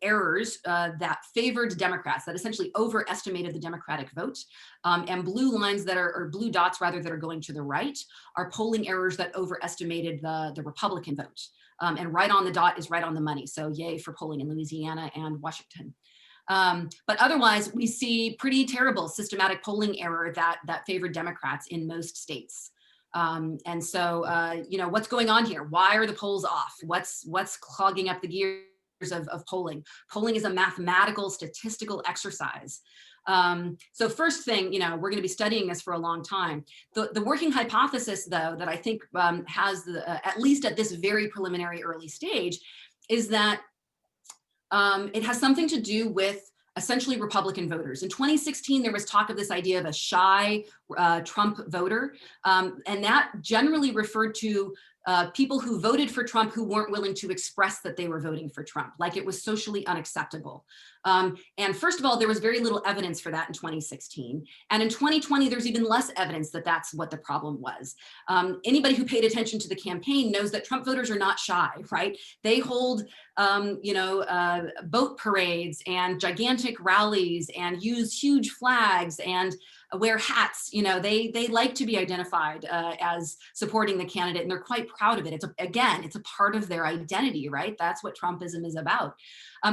errors that favored Democrats, that essentially overestimated the Democratic vote. And blue lines that are, or blue dots rather, that are going to the right are polling errors that overestimated the Republican vote. And right on the dot is right on the money. So yay for polling in Louisiana and Washington. But otherwise, we see pretty terrible systematic polling error that favored Democrats in most states. And so, you know, what's going on here? Why are the polls off? What's clogging up the gears of polling? Polling is a mathematical, statistical exercise. So first thing, you know, we're going to be studying this for a long time. The working hypothesis, though, that I think has at least at this very preliminary early stage, is that it has something to do with essentially Republican voters. In 2016, there was talk of this idea of a shy Trump voter, and that generally referred to people who voted for Trump who weren't willing to express that they were voting for Trump, like it was socially unacceptable. And first of all, there was very little evidence for that in 2016. And in 2020, there's even less evidence that that's what the problem was. Anybody who paid attention to the campaign knows that Trump voters are not shy, right? They hold, you know, boat parades and gigantic rallies and use huge flags and wear hats. You know, they like to be identified as supporting the candidate, and they're quite proud of it. Again, it's a part of their identity, right? That's what Trumpism is about.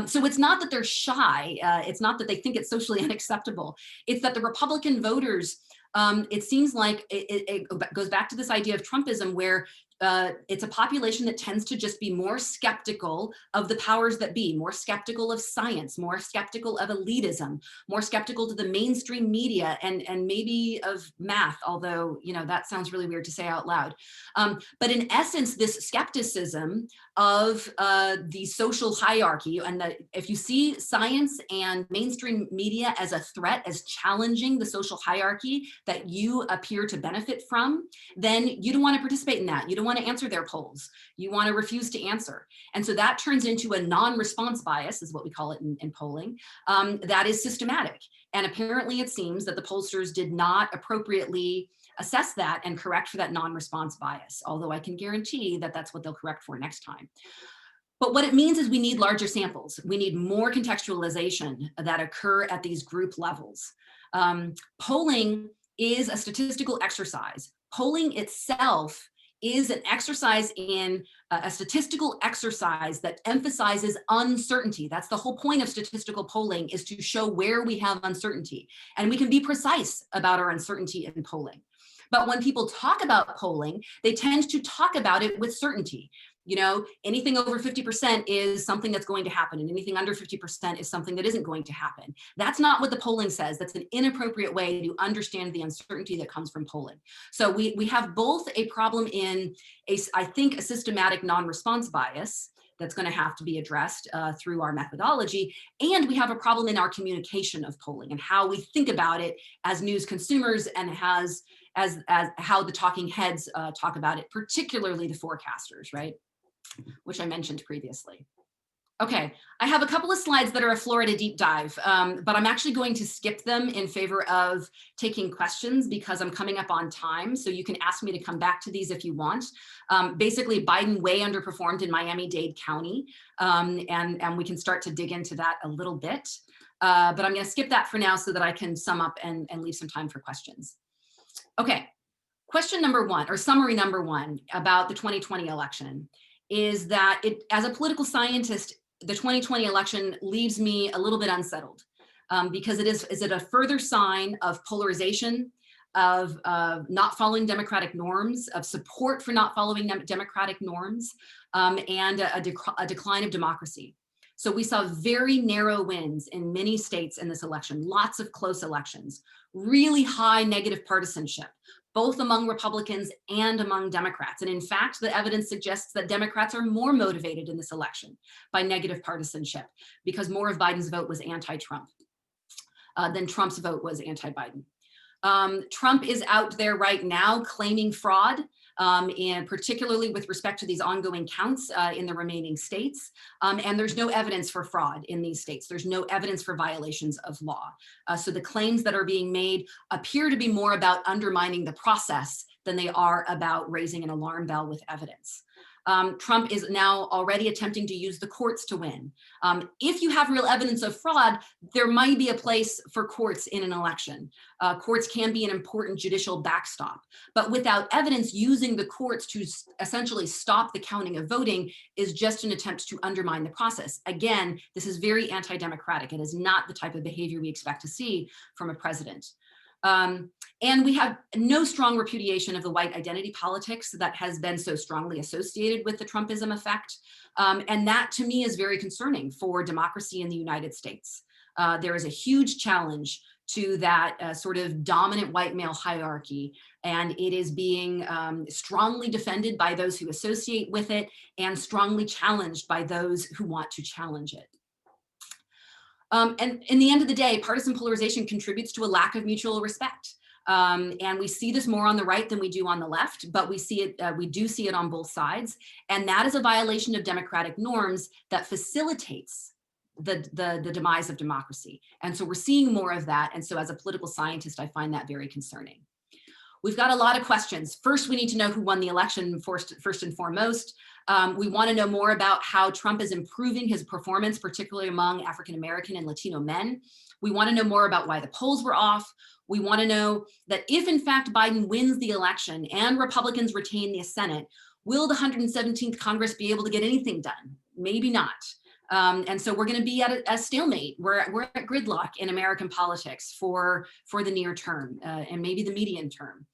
So it's not that they're shy. It's not that they think it's socially unacceptable. It's that the Republican voters, it seems like it goes back to this idea of Trumpism, where it's a population that tends to just be more skeptical of the powers that be, more skeptical of science, more skeptical of elitism, more skeptical to the mainstream media, and maybe of math, although, you know, that sounds really weird to say out loud. But in essence, this skepticism of the social hierarchy, and that if you see science and mainstream media as a threat, as challenging the social hierarchy that you appear to benefit from, then you don't want to participate in that. You don't want to answer their polls. You want to refuse to answer. And so that turns into a non-response bias, is what we call it in polling, that is systematic. And apparently it seems that the pollsters did not appropriately assess that and correct for that non-response bias, although I can guarantee that that's what they'll correct for next time. But what it means is we need larger samples. We need more contextualization that occur at these group levels. Polling is a statistical exercise. Polling itself is an exercise in a statistical exercise that emphasizes uncertainty. That's the whole point of statistical polling, is to show where we have uncertainty. And we can be precise about our uncertainty in polling. But when people talk about polling, they tend to talk about it with certainty. You know, anything over 50% is something that's going to happen, and anything under 50% is something that isn't going to happen. That's not what the polling says. That's an inappropriate way to understand the uncertainty that comes from polling. So we have both a problem in, I think, a systematic non-response bias that's going to have to be addressed through our methodology. And we have a problem in our communication of polling and how we think about it as news consumers, and as how the talking heads talk about it, particularly the forecasters, right? Which I mentioned previously. Okay, I have a couple of slides that are a Florida deep dive, but I'm actually going to skip them in favor of taking questions because I'm coming up on time. So you can ask me to come back to these if you want. Basically, Biden way underperformed in Miami-Dade County, and we can start to dig into that a little bit. But I'm going to skip that for now so that I can sum up and leave some time for questions. Okay, question number one, or summary number one about the 2020 election, is that as a political scientist, the 2020 election leaves me a little bit unsettled because is it a further sign of polarization, of not following democratic norms, of support for not following democratic norms, and a decline of democracy. So we saw very narrow wins in many states in this election, lots of close elections, really high negative partisanship, both among Republicans and among Democrats. And in fact, the evidence suggests that Democrats are more motivated in this election by negative partisanship because more of Biden's vote was anti-Trump than Trump's vote was anti-Biden. Trump is out there right now claiming fraud, and particularly with respect to these ongoing counts in the remaining states. And there's no evidence for fraud in these states. There's no evidence for violations of law. So the claims that are being made appear to be more about undermining the process than they are about raising an alarm bell with evidence. Trump is now already attempting to use the courts to win. If you have real evidence of fraud, there might be a place for courts in an election. Courts can be an important judicial backstop, but without evidence, using the courts to essentially stop the counting of voting is just an attempt to undermine the process. Again, this is very anti-democratic. It is not the type of behavior we expect to see from a president. And we have no strong repudiation of the white identity politics that has been so strongly associated with the Trumpism effect. And that to me is very concerning for democracy in the United States. There is a huge challenge to that sort of dominant white male hierarchy, and it is being strongly defended by those who associate with it and strongly challenged by those who want to challenge it. And in the end of the day, partisan polarization contributes to a lack of mutual respect. And we see this more on the right than we do on the left, but we see it, we do see it on both sides. And that is a violation of democratic norms that facilitates the demise of democracy. And so we're seeing more of that. And so as a political scientist, I find that very concerning. We've got a lot of questions. First, we need to know who won the election first and foremost. We want to know more about how Trump is improving his performance, particularly among African-American and Latino men. We want to know more about why the polls were off. We want to know that if in fact Biden wins the election and Republicans retain the Senate, will the 117th Congress be able to get anything done? Maybe not. And so we're going to be at a stalemate. We're at gridlock in American politics for the near term and maybe the medium term.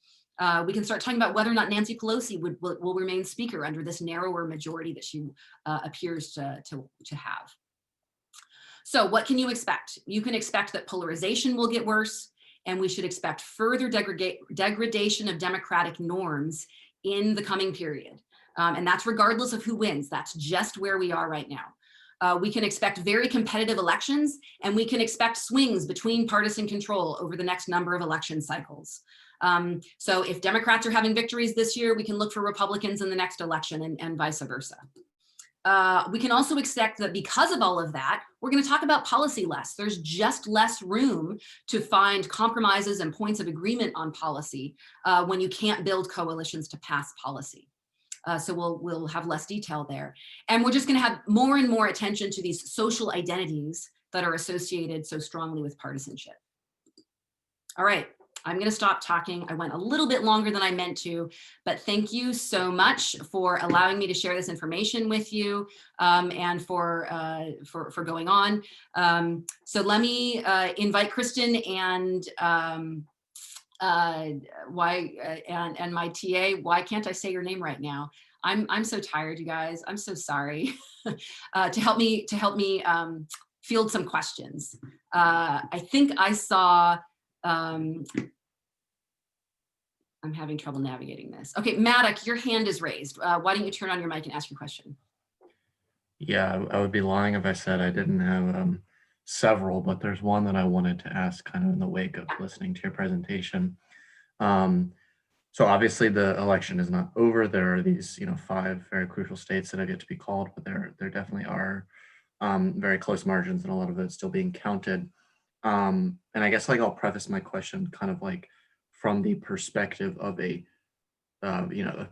We can start talking about whether or not Nancy Pelosi will remain speaker under this narrower majority that she appears to have. So what can you expect? You can expect that polarization will get worse, and we should expect further degradation of democratic norms in the coming period. And that's regardless of who wins. That's just where we are right now. We can expect very competitive elections, and we can expect swings between partisan control over the next number of election cycles. So if Democrats are having victories this year, we can look for Republicans in the next election and vice versa. We can also expect that because of all of that, we're going to talk about policy less. There's just less room to find compromises and points of agreement on policy when you can't build coalitions to pass policy. So we'll have less detail there. And we're just going to have more and more attention to these social identities that are associated so strongly with partisanship. All right. I'm going to stop talking. I went a little bit longer than I meant to, but thank you so much for allowing me to share this information with you and for going on. So let me invite Kristen and my TA. Why can't I say your name right now? I'm so tired, you guys. I'm so sorry. To help me field some questions. I think I saw. I'm having trouble navigating this. Okay, Maddox, your hand is raised. Why don't you turn on your mic and ask your question? Yeah, I would be lying if I said I didn't have several, but there's one that I wanted to ask kind of in the wake of listening to your presentation. So obviously the election is not over. There are these, 5 very crucial states that have yet to be called, but there definitely are very close margins and a lot of it still being counted. And I guess I'll preface my question kind of from the perspective of a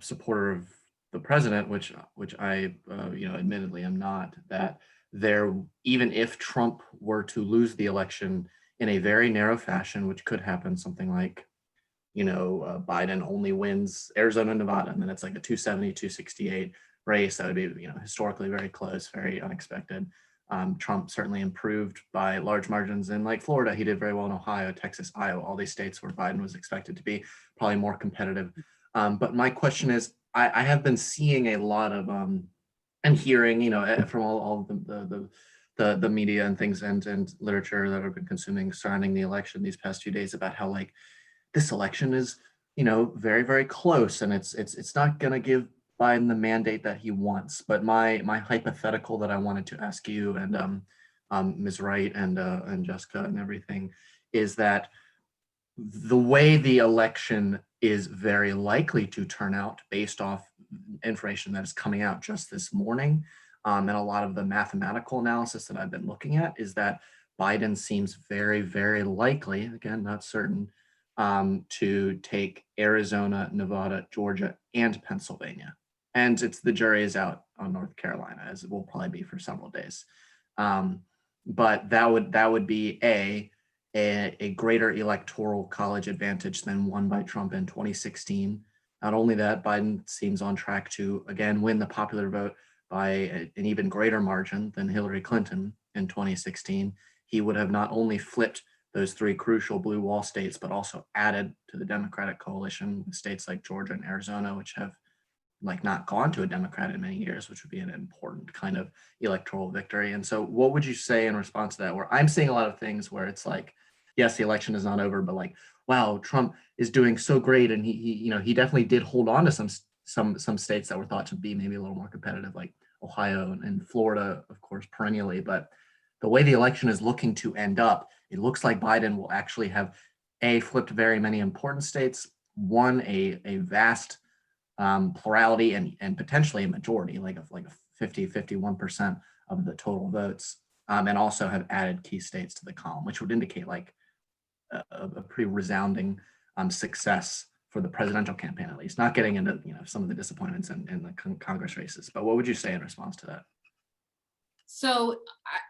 supporter of the president, which I admittedly am not, that there, even if Trump were to lose the election in a very narrow fashion, which could happen, something like, Biden only wins Arizona and Nevada, and then it's like a 270, 268 race. That would be, historically very close, very unexpected. Trump certainly improved by large margins in Florida. He did very well in Ohio, Texas, Iowa, all these states where Biden was expected to be probably more competitive. But my question is, I have been seeing a lot of and hearing, from all the media and things and literature that I've been consuming surrounding the election these past few days about how like this election is, very, very close, and it's not going to give Biden the mandate that he wants. But my hypothetical that I wanted to ask you and Ms. Wright and Jessica and everything is that the way the election is very likely to turn out based off information that is coming out just this morning, and a lot of the mathematical analysis that I've been looking at is that Biden seems very, very likely, again, not certain, to take Arizona, Nevada, Georgia, and Pennsylvania. And the jury is out on North Carolina, as it will probably be for several days. But that would be a greater electoral college advantage than won by Trump in 2016. Not only that, Biden seems on track to again win the popular vote by an even greater margin than Hillary Clinton in 2016. He would have not only flipped those three crucial blue wall states, but also added to the Democratic coalition with states like Georgia and Arizona, which have like not gone to a Democrat in many years, which would be an important kind of electoral victory. And so what would you say in response to that? Where I'm seeing a lot of things where it's like, yes, the election is not over, but like, wow, Trump is doing so great. And he definitely did hold on to some states that were thought to be maybe a little more competitive, like Ohio and Florida, of course, perennially. But the way the election is looking to end up, it looks like Biden will actually have flipped very many important states, won a vast plurality and potentially a majority, like a 51% of the total votes, and also have added key states to the column, which would indicate like a pretty resounding success for the presidential campaign, at least. Not getting into some of the disappointments in the Congress races, but what would you say in response to that? So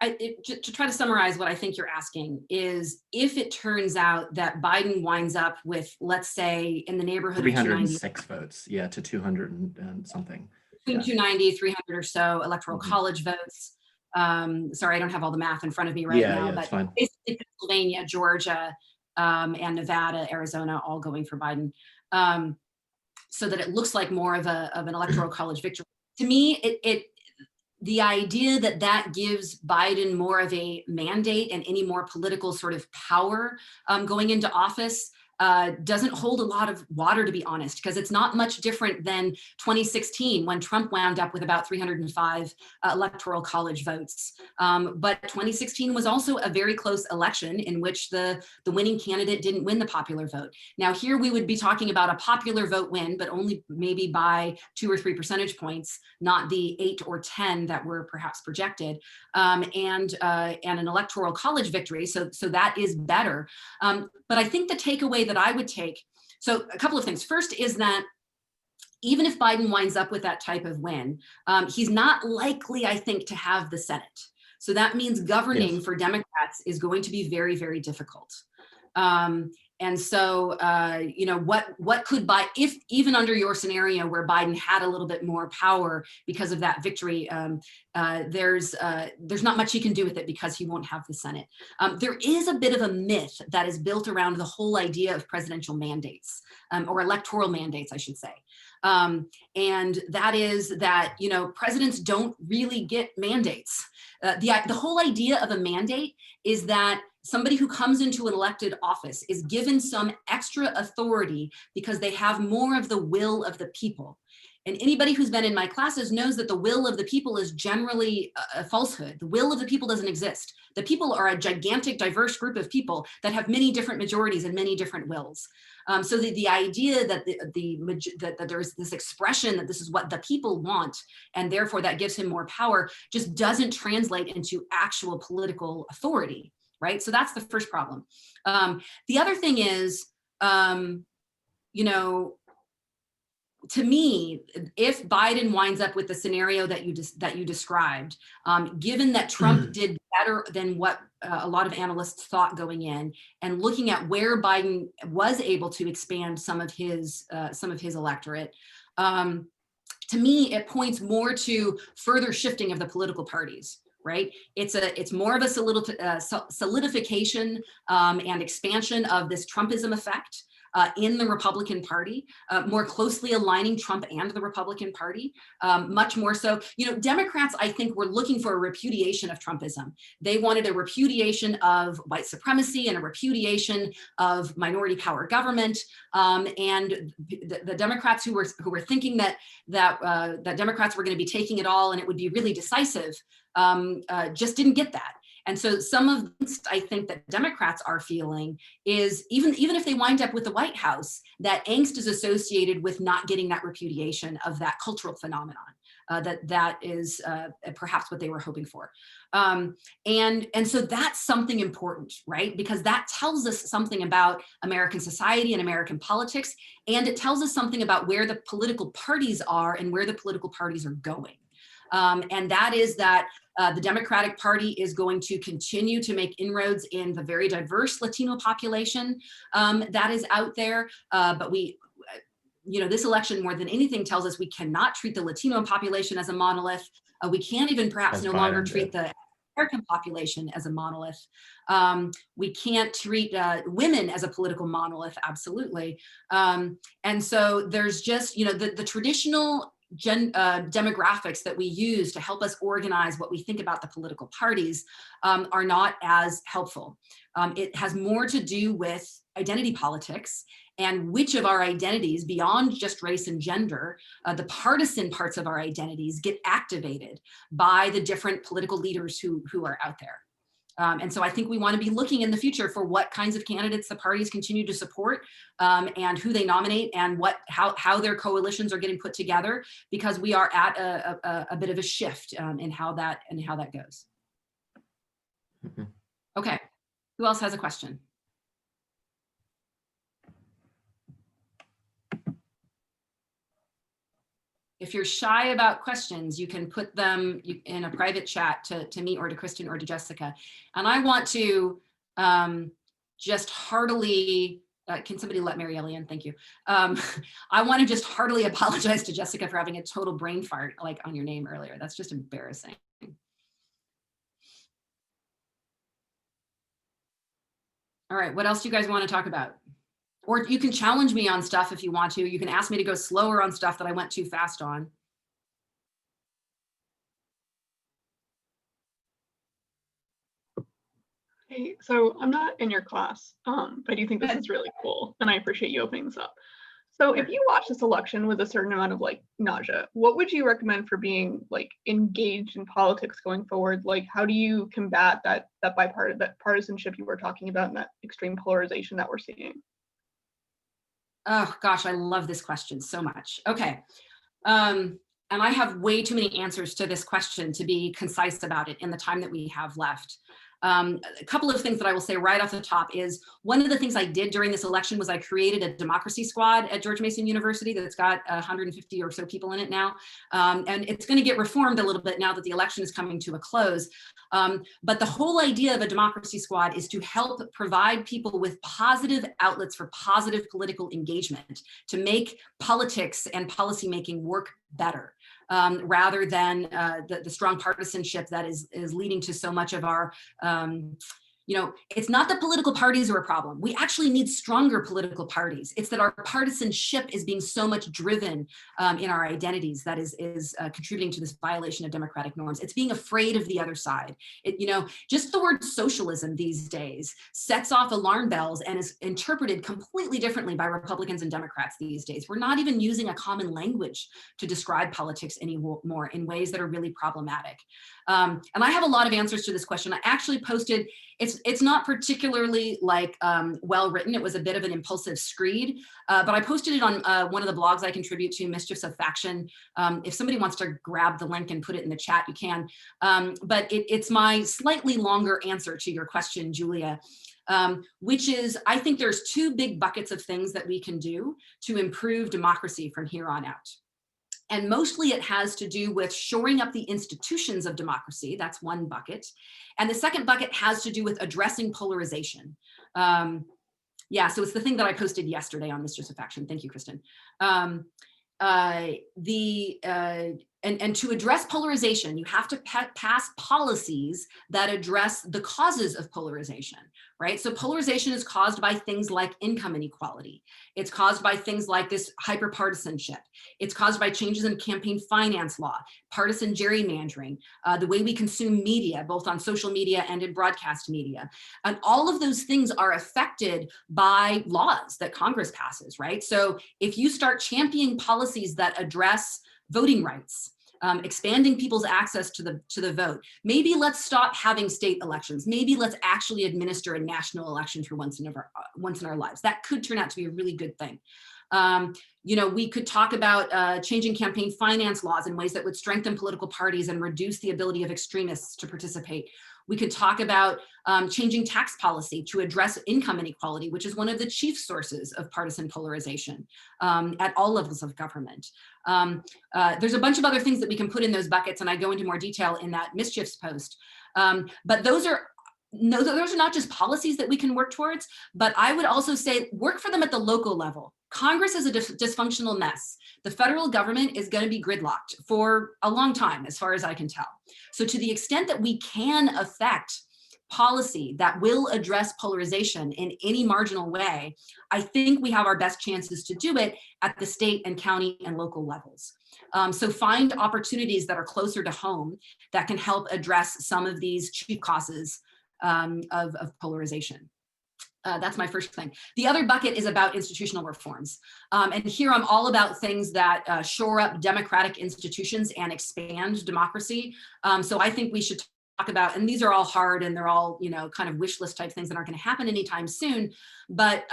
to try to summarize what I think you're asking is if it turns out that Biden winds up with, let's say, in the neighborhood of 306 votes, yeah, to 200 and something. Between 290, 300 or so electoral college votes. Sorry, I don't have all the math in front of me right now, but fine. Basically Pennsylvania, Georgia, and Nevada, Arizona, all going for Biden. So that it looks like more of an electoral college victory. To me, the idea that that gives Biden more of a mandate and any more political sort of power going into office doesn't hold a lot of water, to be honest, because it's not much different than 2016 when Trump wound up with about 305 electoral college votes. But 2016 was also a very close election in which the winning candidate didn't win the popular vote. Now here we would be talking about a popular vote win, but only maybe by 2 or 3 percentage points, not the 8 or 10 that were perhaps projected, and an electoral college victory. So that is better. But I think the takeaway that I would take, so a couple of things. First is that even if Biden winds up with that type of win, he's not likely, I think, to have the Senate. So that means governing for Democrats is going to be very, very difficult. And so, what could if even under your scenario where Biden had a little bit more power because of that victory, there's not much he can do with it because he won't have the Senate. There is a bit of a myth that is built around the whole idea of presidential mandates, or electoral mandates, I should say. And that is that, presidents don't really get mandates. The whole idea of a mandate is that somebody who comes into an elected office is given some extra authority because they have more of the will of the people. And anybody who's been in my classes knows that the will of the people is generally a falsehood. The will of the people doesn't exist. The people are a gigantic, diverse group of people that have many different majorities and many different wills. So the idea that that there's this expression that this is what the people want, and therefore that gives him more power, just doesn't translate into actual political authority, right? So that's the first problem. The other thing is, to me, if Biden winds up with the scenario that you described, given that Trump did better than what a lot of analysts thought going in, and looking at where Biden was able to expand some of his electorate, to me, it points more to further shifting of the political parties. Right? It's more of a solidification and expansion of this Trumpism effect. in the Republican Party, more closely aligning Trump and the Republican Party, much more so. Democrats, I think, were looking for a repudiation of Trumpism. They wanted a repudiation of white supremacy and a repudiation of minority power government. And the Democrats who were thinking that Democrats were going to be taking it all and it would be really decisive, just didn't get that. And so some of the things I think that Democrats are feeling is even if they wind up with the White House, that angst is associated with not getting that repudiation of that cultural phenomenon. That is perhaps what they were hoping for. And so that's something important, right? Because that tells us something about American society and American politics, and it tells us something about where the political parties are and where the political parties are going. And that is that the Democratic Party is going to continue to make inroads in the very diverse Latino population that is out there. But this election more than anything tells us we cannot treat the Latino population as a monolith. We can't even perhaps no longer treat the American population as a monolith. We can't treat women as a political monolith, absolutely. And so there's just, the traditional demographics that we use to help us organize what we think about the political parties are not as helpful. It has more to do with identity politics and which of our identities, beyond just race and gender, the partisan parts of our identities get activated by the different political leaders who are out there. And so I think we want to be looking in the future for what kinds of candidates the parties continue to support and who they nominate and how their coalitions are getting put together, because we are at a bit of a shift in how that goes. Mm-hmm. Okay, who else has a question? If you're shy about questions, you can put them in a private chat to me or to Kristen or to Jessica. And I want to just heartily, can somebody let Mary Ellie in? Thank you. I want to just heartily apologize to Jessica for having a total brain fart on your name earlier. That's just embarrassing. All right, what else do you guys want to talk about? Or you can challenge me on stuff if you want to. You can ask me to go slower on stuff that I went too fast on. Hey, so I'm not in your class, but I do think this is really cool, and I appreciate you opening this up. So if you watch this election with a certain amount of nausea, what would you recommend for being engaged in politics going forward? How do you combat that partisanship you were talking about and that extreme polarization that we're seeing? Oh gosh, I love this question so much. Okay. And I have way too many answers to this question to be concise about it in the time that we have left. A couple of things that I will say right off the top is one of the things I did during this election was I created a democracy squad at George Mason University that's got 150 or so people in it now. And it's going to get reformed a little bit now that the election is coming to a close. But the whole idea of a democracy squad is to help provide people with positive outlets for positive political engagement, to make politics and policymaking work better. Rather than the strong partisanship that is leading to so much of our, it's not that political parties are a problem. We actually need stronger political parties. It's that our partisanship is being so much driven in our identities that is contributing to this violation of democratic norms. It's being afraid of the other side. Just the word socialism these days sets off alarm bells and is interpreted completely differently by Republicans and Democrats these days. We're not even using a common language to describe politics anymore in ways that are really problematic. And I have a lot of answers to this question. I actually posted, it's not particularly well written. It was a bit of an impulsive screed, but I posted it on one of the blogs I contribute to, Mischiefs of Faction. If somebody wants to grab the link and put it in the chat, you can. But it's my slightly longer answer to your question, Julia. Which is, I think there's two big buckets of things that we can do to improve democracy from here on out. And mostly it has to do with shoring up the institutions of democracy. That's one bucket. And the second bucket has to do with addressing polarization. So it's the thing that I posted yesterday on Mistress of Faction. Thank you, Kristen. and to address polarization, you have to pass policies that address the causes of polarization, right? So polarization is caused by things like income inequality. It's caused by things like this hyperpartisanship. It's caused by changes in campaign finance law, partisan gerrymandering, the way we consume media, both on social media and in broadcast media. And all of those things are affected by laws that Congress passes, right? So if you start championing policies that address voting rights, expanding people's access to the vote. Maybe let's stop having state elections. Maybe let's actually administer a national election for once in our lives. That could turn out to be a really good thing. We could talk about changing campaign finance laws in ways that would strengthen political parties and reduce the ability of extremists to participate. We could talk about changing tax policy to address income inequality, which is one of the chief sources of partisan polarization at all levels of government. There's a bunch of other things that we can put in those buckets, and I go into more detail in that mischiefs post. But those are not just policies that we can work towards, but I would also say work for them at the local level. Congress is a dysfunctional mess. The federal government is going to be gridlocked for a long time, as far as I can tell. So to the extent that we can affect policy that will address polarization in any marginal way, I think we have our best chances to do it at the state and county and local levels. So find opportunities that are closer to home that can help address some of these chief causes of polarization. That's my first thing. The other bucket is about institutional reforms. And here I'm all about things that shore up democratic institutions and expand democracy. So I think we should talk about, and these are all hard and they're all, kind of wish list type things that aren't going to happen anytime soon, but,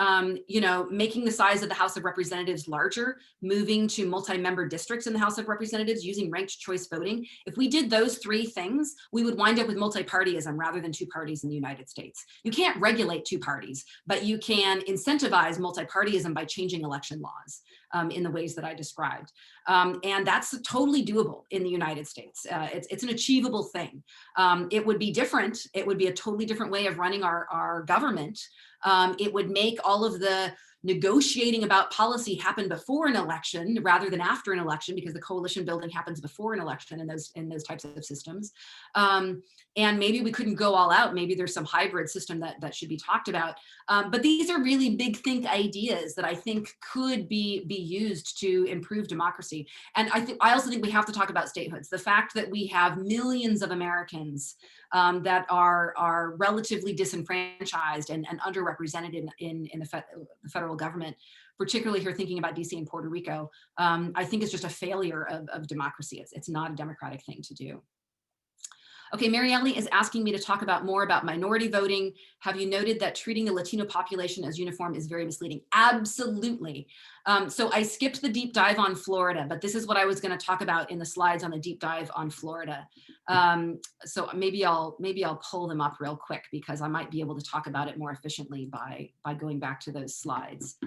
making the size of the House of Representatives larger, moving to multi-member districts in the House of Representatives, using ranked choice voting. If we did those three things, we would wind up with multi-partyism rather than two parties in the United States. You can't regulate two parties, but you can incentivize multi-partyism by changing election laws in the ways that I described. And that's totally doable in the United States. It's an achievable thing. It would be different. It would be a totally different way of running our government. It would make all of the negotiating about policy happen before an election rather than after an election, because the coalition building happens before an election in those types of systems. And maybe we couldn't go all out. Maybe there's some hybrid system that should be talked about. But these are really big think ideas that I think could be used to improve democracy. And I also think we have to talk about statehoods. The fact that we have millions of Americans that are relatively disenfranchised and underrepresented in the federal government, particularly here thinking about DC and Puerto Rico, I think is just a failure of democracy. It's not a democratic thing to do. Okay, Marielle is asking me to talk more about minority voting. Have you noted that treating the Latino population as uniform is very misleading? Absolutely. So I skipped the deep dive on Florida, but this is what I was going to talk about in the slides on the deep dive on Florida. So maybe I'll pull them up real quick, because I might be able to talk about it more efficiently by going back to those slides.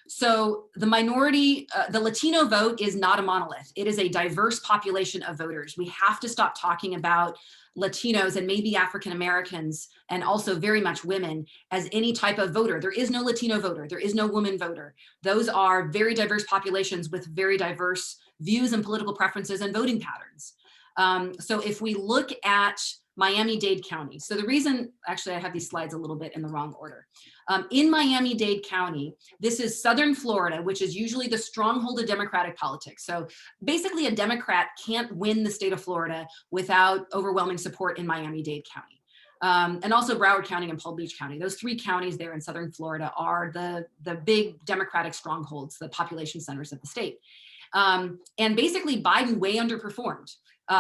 So the Latino vote is not a monolith. It is a diverse population of voters. We have to stop talking about Latinos and maybe African Americans, and also very much women, as any type of voter. There is no Latino voter. There is no woman voter. Those are very diverse populations with very diverse views and political preferences and voting patterns. So if we look at Miami-Dade County. So the reason, actually I have these slides a little bit in the wrong order. In Miami-Dade County, this is Southern Florida, which is usually the stronghold of Democratic politics. So basically a Democrat can't win the state of Florida without overwhelming support in Miami-Dade County. And also Broward County and Palm Beach County. Those three counties there in Southern Florida are the big Democratic strongholds, the population centers of the state. And basically Biden way underperformed.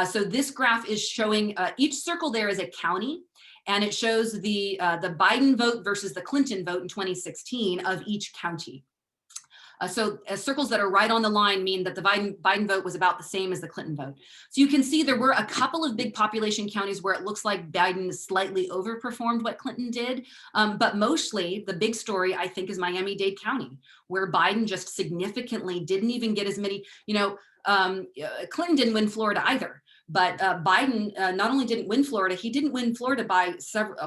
So this graph is showing each circle there is a county, and it shows the Biden vote versus the Clinton vote in 2016 of each county. So circles that are right on the line mean that the Biden vote was about the same as the Clinton vote. So you can see there were a couple of big population counties where it looks like Biden slightly overperformed what Clinton did. But mostly the big story, I think, is Miami-Dade County, where Biden just significantly didn't even get as many, Clinton didn't win Florida either, But Biden not only didn't win Florida, he didn't win Florida by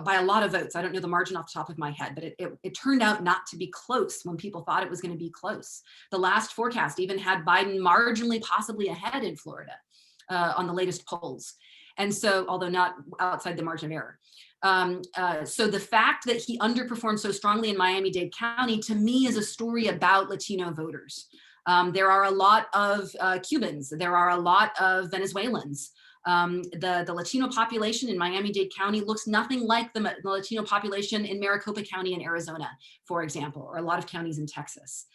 a lot of votes. I don't know the margin off the top of my head, but it turned out not to be close when people thought it was going to be close. The last forecast even had Biden marginally possibly ahead in Florida on the latest polls. And so, although not outside the margin of error. So the fact that he underperformed so strongly in Miami-Dade County, to me, is a story about Latino voters. There are a lot of Cubans. There are a lot of Venezuelans. The Latino population in Miami-Dade County looks nothing like the Latino population in Maricopa County in Arizona, for example, or a lot of counties in Texas.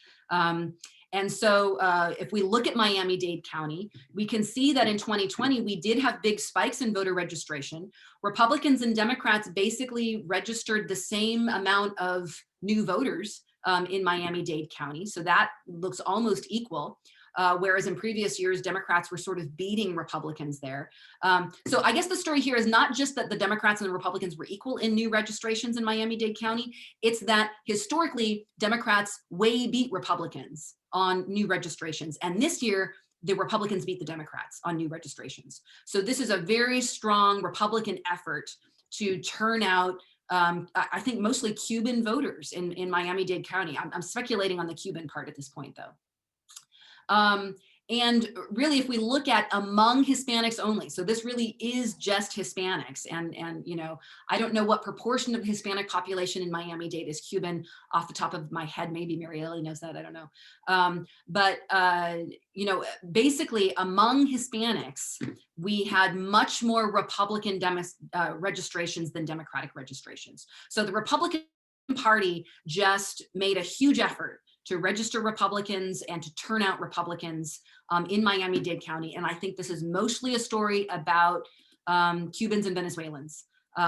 And so if we look at Miami-Dade County, we can see that in 2020, we did have big spikes in voter registration. Republicans and Democrats basically registered the same amount of new voters in Miami-Dade County. So that looks almost equal. Whereas in previous years, Democrats were sort of beating Republicans there. So I guess the story here is not just that the Democrats and the Republicans were equal in new registrations in Miami-Dade County, it's that historically, Democrats way beat Republicans on new registrations. And this year, the Republicans beat the Democrats on new registrations. So this is a very strong Republican effort to turn out I think mostly Cuban voters in Miami-Dade County. I'm speculating on the Cuban part at this point, though. And really, if we look at among Hispanics only, so this really is just Hispanics. And you know, I don't know what proportion of the Hispanic population in Miami-Dade is Cuban off the top of my head. Maybe Mary Ellie knows that, I don't know. But you know, basically among Hispanics, we had much more Republican registrations than Democratic registrations. So the Republican Party just made a huge effort to register Republicans and to turn out Republicans in Miami-Dade County. And I think this is mostly a story about Cubans and Venezuelans,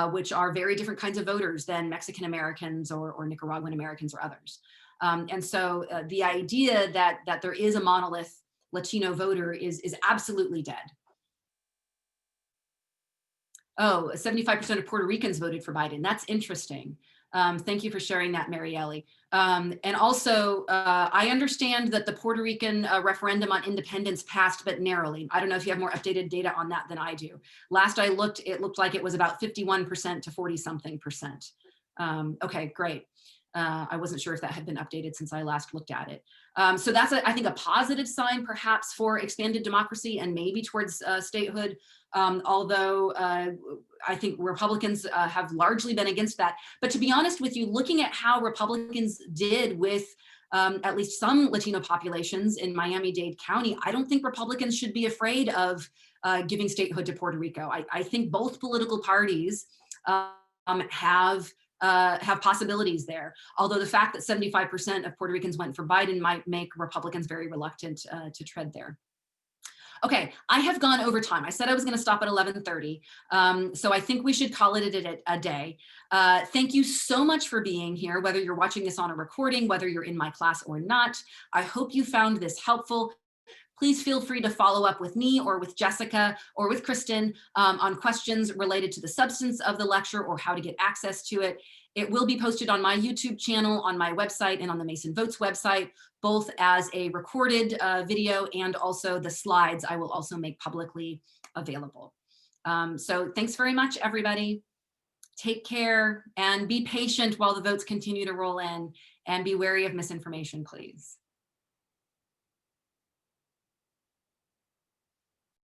which are very different kinds of voters than Mexican Americans or Nicaraguan Americans or others. And so the idea that there is a monolith Latino voter is absolutely dead. Oh, 75% of Puerto Ricans voted for Biden. That's interesting. Thank you for sharing that, Mary Ellie. And also, I understand that the Puerto Rican referendum on independence passed, but narrowly. I don't know if you have more updated data on that than I do. Last I looked, it looked like it was about 51% to 40-something%. Okay, great. I wasn't sure if that had been updated since I last looked at it. So that's, I think, a positive sign perhaps for expanded democracy and maybe towards statehood, although I think Republicans have largely been against that. But to be honest with you, looking at how Republicans did with at least some Latino populations in Miami-Dade County, I don't think Republicans should be afraid of giving statehood to Puerto Rico. I think both political parties have possibilities there. Although the fact that 75% of Puerto Ricans went for Biden might make Republicans very reluctant to tread there. Okay, I have gone over time. I said I was going to stop at 11:30, so I think we should call it a day. Thank you so much for being here, whether you're watching this on a recording, whether you're in my class or not. I hope you found this helpful. Please feel free to follow up with me or with Jessica or with Kristen on questions related to the substance of the lecture or how to get access to it. It will be posted on my YouTube channel, on my website, and on the Mason Votes website, both as a recorded video and also the slides I will also make publicly available. So thanks very much, everybody. Take care and be patient while the votes continue to roll in, and be wary of misinformation, please.